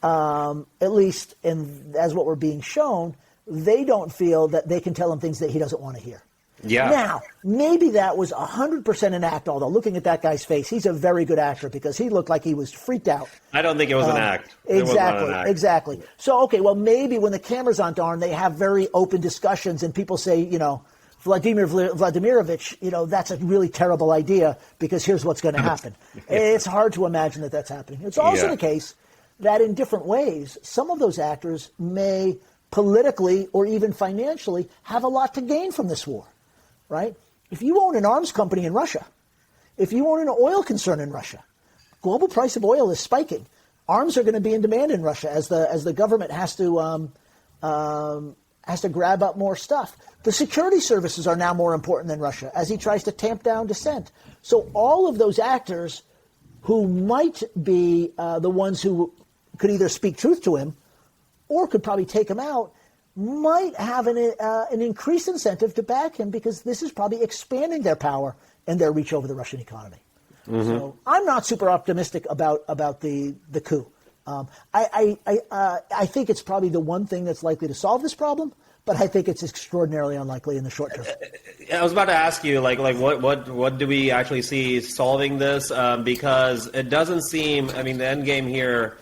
at least as what we're being shown, they don't feel that they can tell him things that he doesn't want to hear. Yeah. Now, maybe that was 100% an act, although looking at that guy's face, he's a very good actor because he looked like he was freaked out. I don't think it was an act. Exactly. So, okay, well, maybe when the cameras aren't on, they have very open discussions and people say, Vladimir Vladimirovich, that's a really terrible idea because here's what's going to happen. It's hard to imagine that that's happening. It's also the case that in different ways, some of those actors may politically or even financially have a lot to gain from this war. Right? If you own an arms company in Russia, if you own an oil concern in Russia, global price of oil is spiking. Arms are going to be in demand in Russia as the government has to grab up more stuff. The security services are now more important than Russia as he tries to tamp down dissent. So all of those actors who might be the ones who could either speak truth to him or could probably take him out might have an increased incentive to back him because this is probably expanding their power and their reach over the Russian economy. Mm-hmm. So I'm not super optimistic about the coup. I think it's probably the one thing that's likely to solve this problem, but I think it's extraordinarily unlikely in the short term. I was about to ask you, what do we actually see solving this? Because it doesn't seem, the end game here.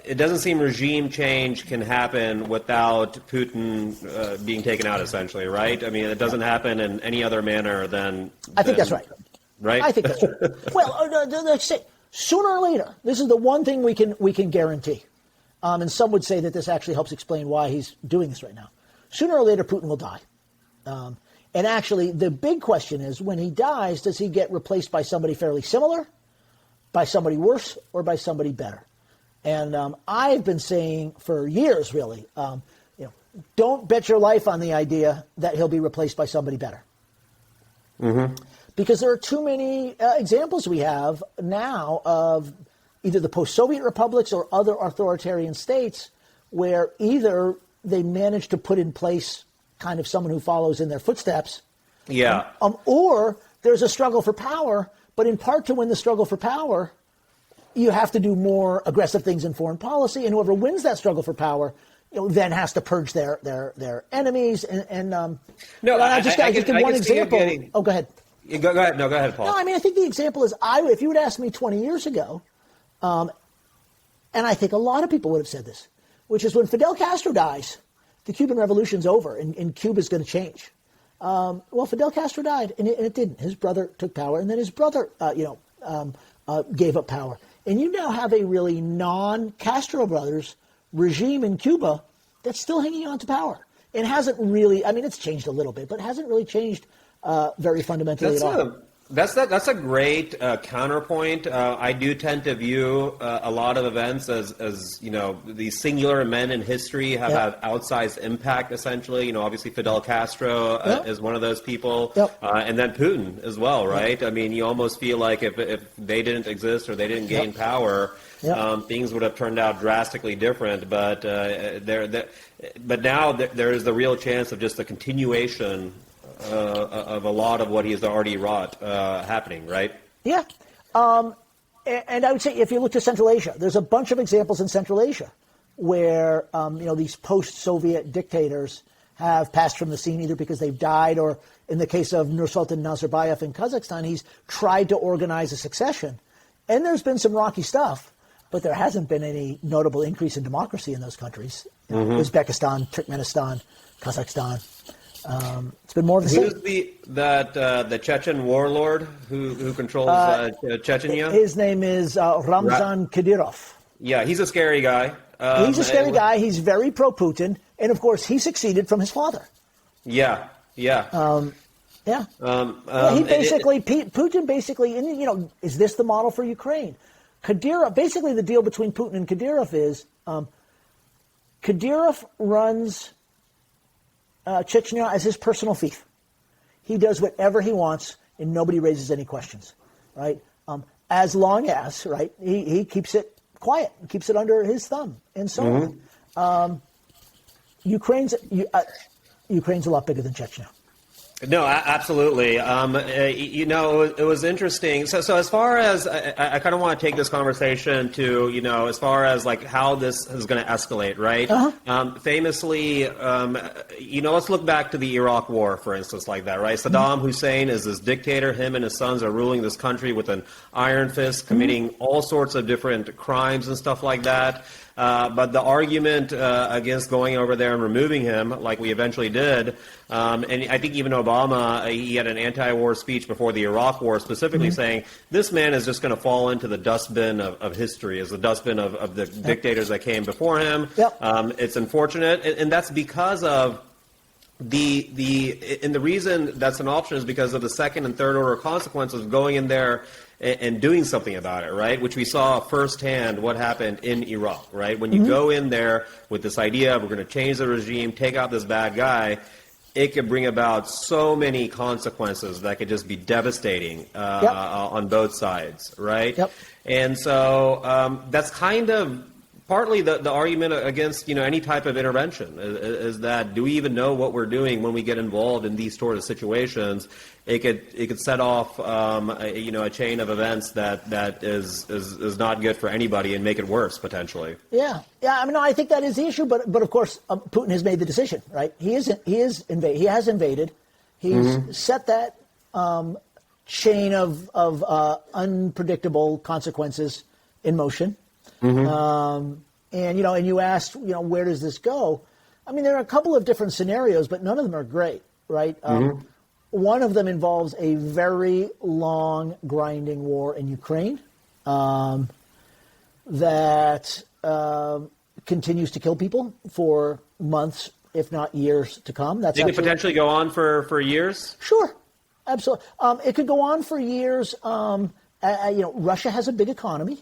It doesn't seem regime change can happen without Putin being taken out, essentially, right? It doesn't happen in any other manner than... I think that's right. Right? I think that's right. Well, let's say, sooner or later, this is the one thing we can guarantee. And some would say that this actually helps explain why he's doing this right now. sooner or later Putin will die. And actually, the big question is, when he dies, does he get replaced by somebody fairly similar, by somebody worse, or by somebody better? And I've been saying for years, really, don't bet your life on the idea that he'll be replaced by somebody better. Because there are too many examples we have now of either the post-Soviet republics or other authoritarian states where either they managed to put in place kind of someone who follows in their footsteps. Yeah. Or there's a struggle for power, but in part to win the struggle for power, you have to do more aggressive things in foreign policy, and whoever wins that struggle for power, then has to purge their enemies. No, I just give one example. Oh, go ahead. Go ahead. No, go ahead, Paul. No, I mean, I think the example is, if you would ask me 20 years ago, and I think a lot of people would have said this, which is when Fidel Castro dies, the Cuban Revolution's over, and Cuba's going to change. Well, Fidel Castro died, and it didn't. His brother took power, and then his brother, gave up power. And you now have a really non-Castro brothers regime in Cuba that's still hanging on to power. It hasn't really, I mean, it's changed a little bit, but it hasn't really changed very fundamentally at all. That's a great counterpoint. I do tend to view a lot of events as these singular men in history have had outsized impact. Essentially, obviously Fidel Castro is one of those people, and then Putin as well, right? I mean, you almost feel like if they didn't exist or they didn't gain power, things would have turned out drastically different. But but now there is the real chance of just a continuation of a lot of what he has already wrought happening, right? Yeah. And I would say if you look to Central Asia, there's a bunch of examples in Central Asia where, these post-Soviet dictators have passed from the scene either because they've died or, in the case of Nursultan Nazarbayev in Kazakhstan, he's tried to organize a succession. And there's been some rocky stuff, but there hasn't been any notable increase in democracy in those countries. Uzbekistan, Turkmenistan, Kazakhstan. It's been more of the same. Who's the Chechen warlord who controls Chechnya? His name is Ramzan Kadyrov. Yeah, he's a scary guy. He's a scary guy. He's very pro-Putin, and of course, he succeeded from his father. Yeah. Putin basically, is this the model for Ukraine? Kadyrov, basically, the deal between Putin and Kadyrov is Kadyrov runs Chechnya as his personal fief. He does whatever he wants, and nobody raises any questions, right? As long as, right, he keeps it quiet, keeps it under his thumb, and so on. Ukraine's a lot bigger than Chechnya. No, absolutely. It was interesting. So as far as I kind of want to take this conversation to, as far as like how this is going to escalate, right? Famously, let's look back to the Iraq War, for instance, like that, right? Saddam Hussein is this dictator. Him and his sons are ruling this country with an iron fist, committing all sorts of different crimes and stuff like that. But the argument against going over there and removing him, like we eventually did, and I think even Obama, he had an anti-war speech before the Iraq War specifically saying, this man is just going to fall into the dustbin of history, as the dustbin of the dictators that came before him. It's unfortunate, and that's because of the reason that's an option is because of the second and third order consequences of going in there and doing something about it, right? Which we saw firsthand what happened in Iraq, right? When you go in there with this idea of we're going to change the regime, take out this bad guy, it could bring about so many consequences that could just be devastating on both sides, right? And so that's kind of partly the argument against any type of intervention is that do we even know what we're doing when we get involved in these sort of situations? It could set off a chain of events that is not good for anybody and make it worse potentially. I mean, I think that is the issue, but of course Putin has made the decision, right? He has invaded. He's set that chain of unpredictable consequences in motion. And you asked, where does this go? I mean, there are a couple of different scenarios, but none of them are great, right? One of them involves a very long, grinding war in Ukraine that continues to kill people for months if not years to come. That's it could potentially go on for years? Sure, absolutely. It could go on for years. Russia has a big economy,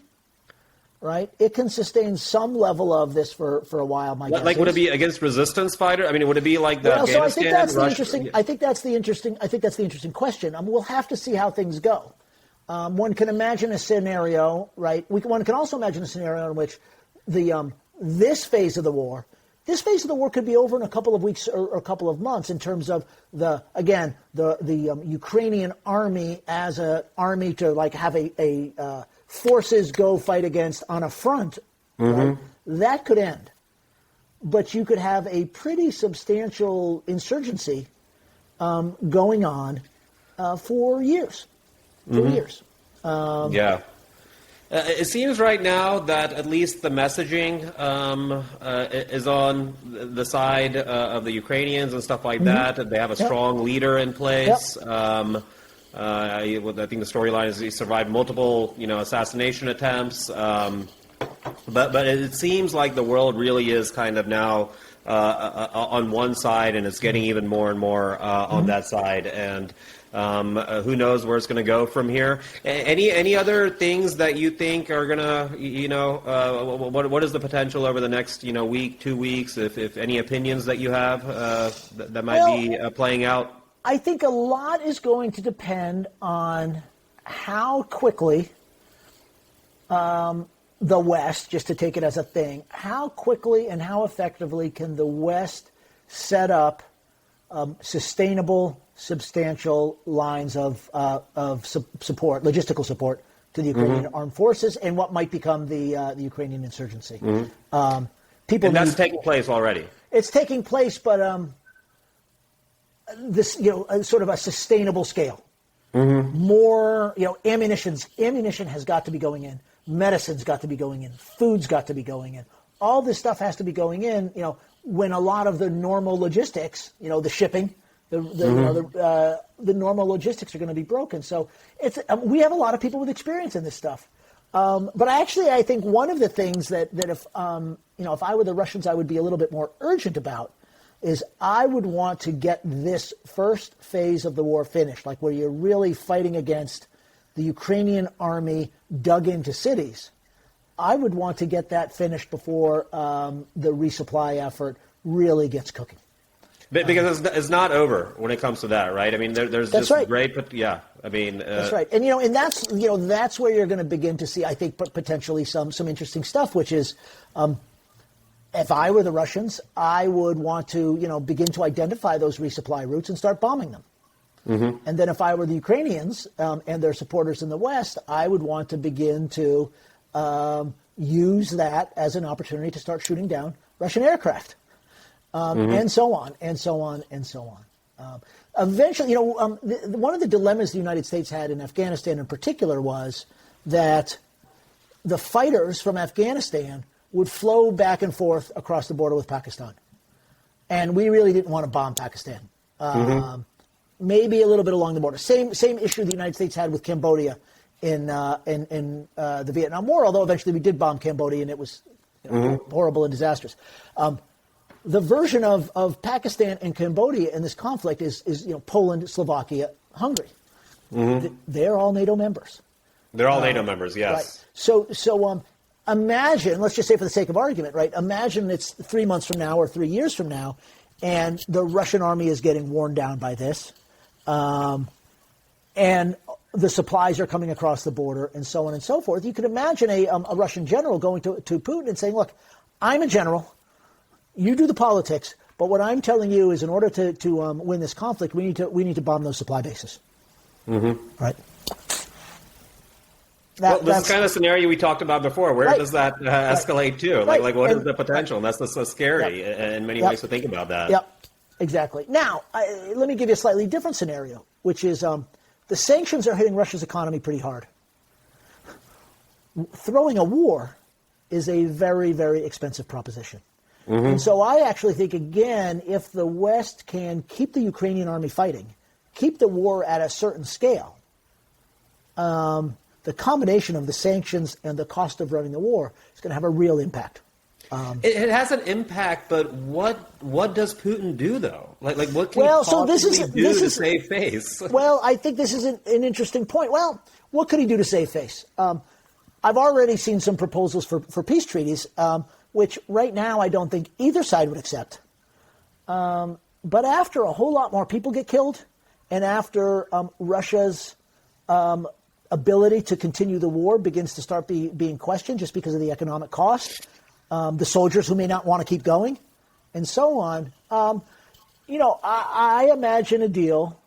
right? It can sustain some level of this for a while. Like, would it be against resistance fighters? I mean, would it be like the Afghanistan? So I think that's the interesting. I think that's the interesting question. We'll have to see how things go. One can imagine a scenario, right? One can also imagine a scenario in which this phase of the war could be over in a couple of weeks or a couple of months in terms of the Ukrainian army as an army to like have a forces go fight against on a front. Right? That could end, but you could have a pretty substantial insurgency going on for years. Yeah. It seems right now that at least the messaging is on the side of the Ukrainians and stuff like that. They have a strong leader in place. I think the storyline is he survived multiple, assassination attempts. But it seems like the world really is kind of now on one side, and it's getting even more and more on that side. And who knows where it's going to go from here? Any other things that you think are going to, what is the potential over the next, week, 2 weeks? If any opinions that you have that might be playing out? I think a lot is going to depend on how quickly the West, just to take it as a thing, how quickly and how effectively can the West set up sustainable, substantial lines of support, logistical support to the Ukrainian armed forces and what might become the Ukrainian insurgency. And that's taking place already. It's taking place, but this, sort of a sustainable scale. More, ammunition has got to be going in. Medicine's got to be going in. Food's got to be going in. All this stuff has to be going in, when a lot of the normal logistics, the shipping, the normal logistics are going to be broken. So we have a lot of people with experience in this stuff. But I think one of the things that if I were the Russians, I would be a little bit more urgent about is I would want to get this first phase of the war finished, like where you're really fighting against the Ukrainian army dug into cities. I would want to get that finished before the resupply effort really gets cooking. Because it's not over when it comes to that, right? I mean, there's that's just right. great, but yeah, I mean, that's right, and that's where you're going to begin to see, I think, potentially some interesting stuff, which is, if I were the Russians, I would want to, begin to identify those resupply routes and start bombing them. And then if I were the Ukrainians and their supporters in the West, I would want to begin to use that as an opportunity to start shooting down Russian aircraft. And so on, and so on, and so on. Eventually, one of the dilemmas the United States had in Afghanistan in particular was that the fighters from Afghanistan would flow back and forth across the border with Pakistan. And we really didn't want to bomb Pakistan. Maybe a little bit along the border. Same issue the United States had with Cambodia in the Vietnam War, although eventually we did bomb Cambodia and it was horrible and disastrous. The version of Pakistan and Cambodia in this conflict is Poland, Slovakia, Hungary. They're all NATO members. They're all NATO members, yes. Right. So imagine, let's just say for the sake of argument, right? Imagine it's 3 months from now or 3 years from now, and the Russian army is getting worn down by this, and the supplies are coming across the border, and so on and so forth. You could imagine a Russian general going to Putin and saying, "Look, I'm a general. You do the politics, but what I'm telling you is, in order to win this conflict, we need to bomb those supply bases." Right. This is kind of scenario we talked about before. Where does that escalate to? Like what is the potential? And that's so scary in many ways to think about that. Yep, exactly. Now, let me give you a slightly different scenario, which is the sanctions are hitting Russia's economy pretty hard. Throwing a war is a very, very expensive proposition. And so I actually think, again, if the West can keep the Ukrainian army fighting, keep the war at a certain scale, the combination of the sanctions and the cost of running the war is going to have a real impact. It has an impact, but what does Putin do though? Like what can he possibly do to save face? Well, I think this is an interesting point. Well, what could he do to save face? I've already seen some proposals for peace treaties, which right now I don't think either side would accept. But after a whole lot more people get killed, and after Russia's ability to continue the war begins to start being questioned just because of the economic cost, the soldiers who may not want to keep going, and so on. I imagine a deal,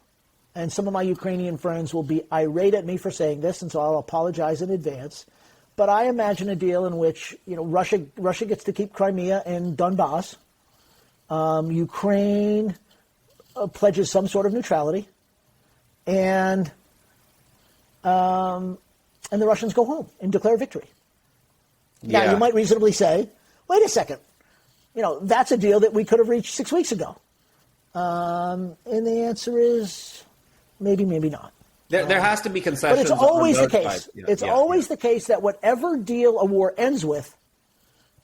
and some of my Ukrainian friends will be irate at me for saying this, and so I'll apologize in advance. But I imagine a deal in which Russia gets to keep Crimea and Donbass. Ukraine pledges some sort of neutrality, and the Russians go home and declare victory. Yeah. Now, you might reasonably say, wait a second, that's a deal that we could have reached 6 weeks ago. And the answer is maybe, maybe not. There has to be concessions. But it's always the case. Sides. Yeah, it's always the case that whatever deal a war ends with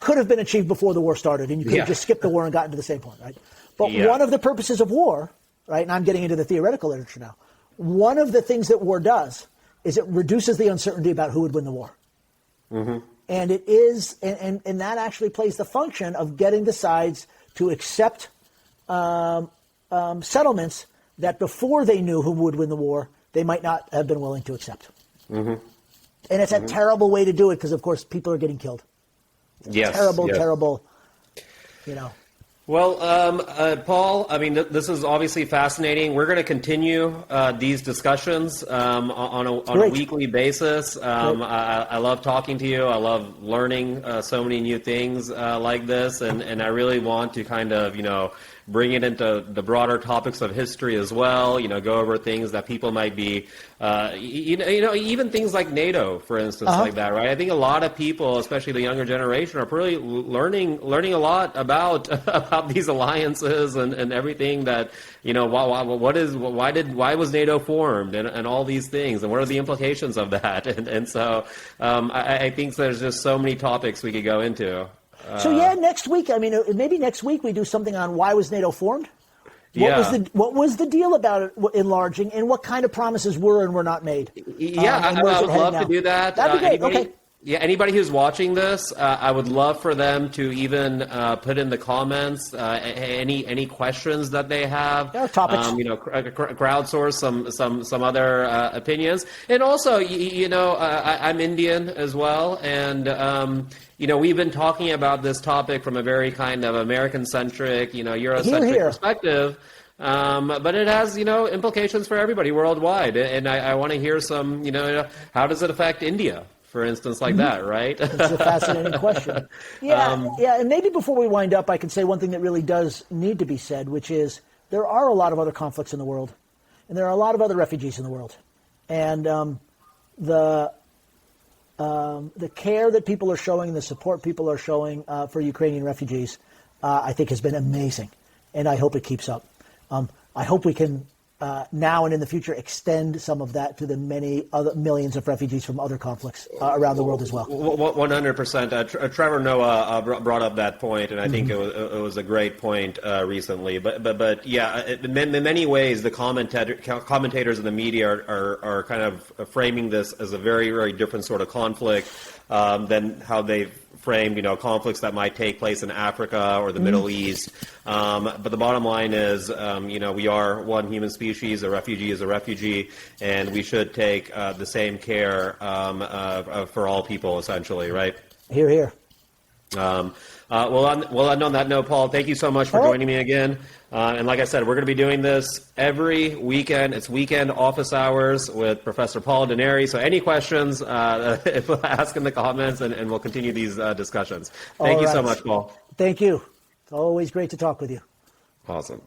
could have been achieved before the war started, and you could have just skipped the war and gotten to the same point, right? But one of the purposes of war, right, and I'm getting into the theoretical literature now, one of the things that war does is it reduces the uncertainty about who would win the war. Mm-hmm. And it is, and that actually plays the function of getting the sides to accept settlements that before they knew who would win the war, they might not have been willing to accept. Mm-hmm. And it's a terrible way to do it because, of course, people are getting killed. Yes. Terrible, Well, Paul, I mean, this is obviously fascinating. We're going to continue these discussions on a weekly basis. I love talking to you. I love learning so many new things like this, and I really want to kind of, bring it into the broader topics of history as well. Go over things that people might be, even things like NATO, for instance, like that, right? I think a lot of people, especially the younger generation, are really learning a lot about these alliances and everything that, why was NATO formed and all these things, and what are the implications of that? And so I think there's just so many topics we could go into. So next week, maybe next week we do something on why was NATO formed? What was the deal about it enlarging, and what kind of promises were and were not made? I would love to do that. That'd be great. Okay. Yeah, anybody who's watching this, I would love for them to even put in the comments any questions that they have. There are topics. Crowdsource some other opinions, and also I'm Indian as well, and we've been talking about this topic from a very kind of American-centric, Eurocentric perspective. But it has, implications for everybody worldwide, and I want to hear some, how does it affect India? For instance, like that, right? It's a fascinating question. And maybe before we wind up, I can say one thing that really does need to be said, which is there are a lot of other conflicts in the world, and there are a lot of other refugees in the world, and the care that people are showing, the support people are showing for Ukrainian refugees, I think has been amazing, and I hope it keeps up. I hope we can now and in the future extend some of that to the many other millions of refugees from other conflicts around the world as well. 100%. Trevor Noah brought up that point, and I think it was a great point recently. But in many ways, the commentators in the media are kind of framing this as a very, very different sort of conflict than how they've framed, conflicts that might take place in Africa or the Middle East. But the bottom line is, we are one human species. A refugee is a refugee, and we should take the same care for all people, essentially, right? Hear, hear. We'll end on that note, Paul. Thank you so much for joining me again. And like I said, we're going to be doing this every weekend. It's weekend office hours with Professor Paul Denary. So any questions, ask in the comments, and we'll continue these discussions. Thank you so much, Paul. Thank you. It's always great to talk with you. Awesome.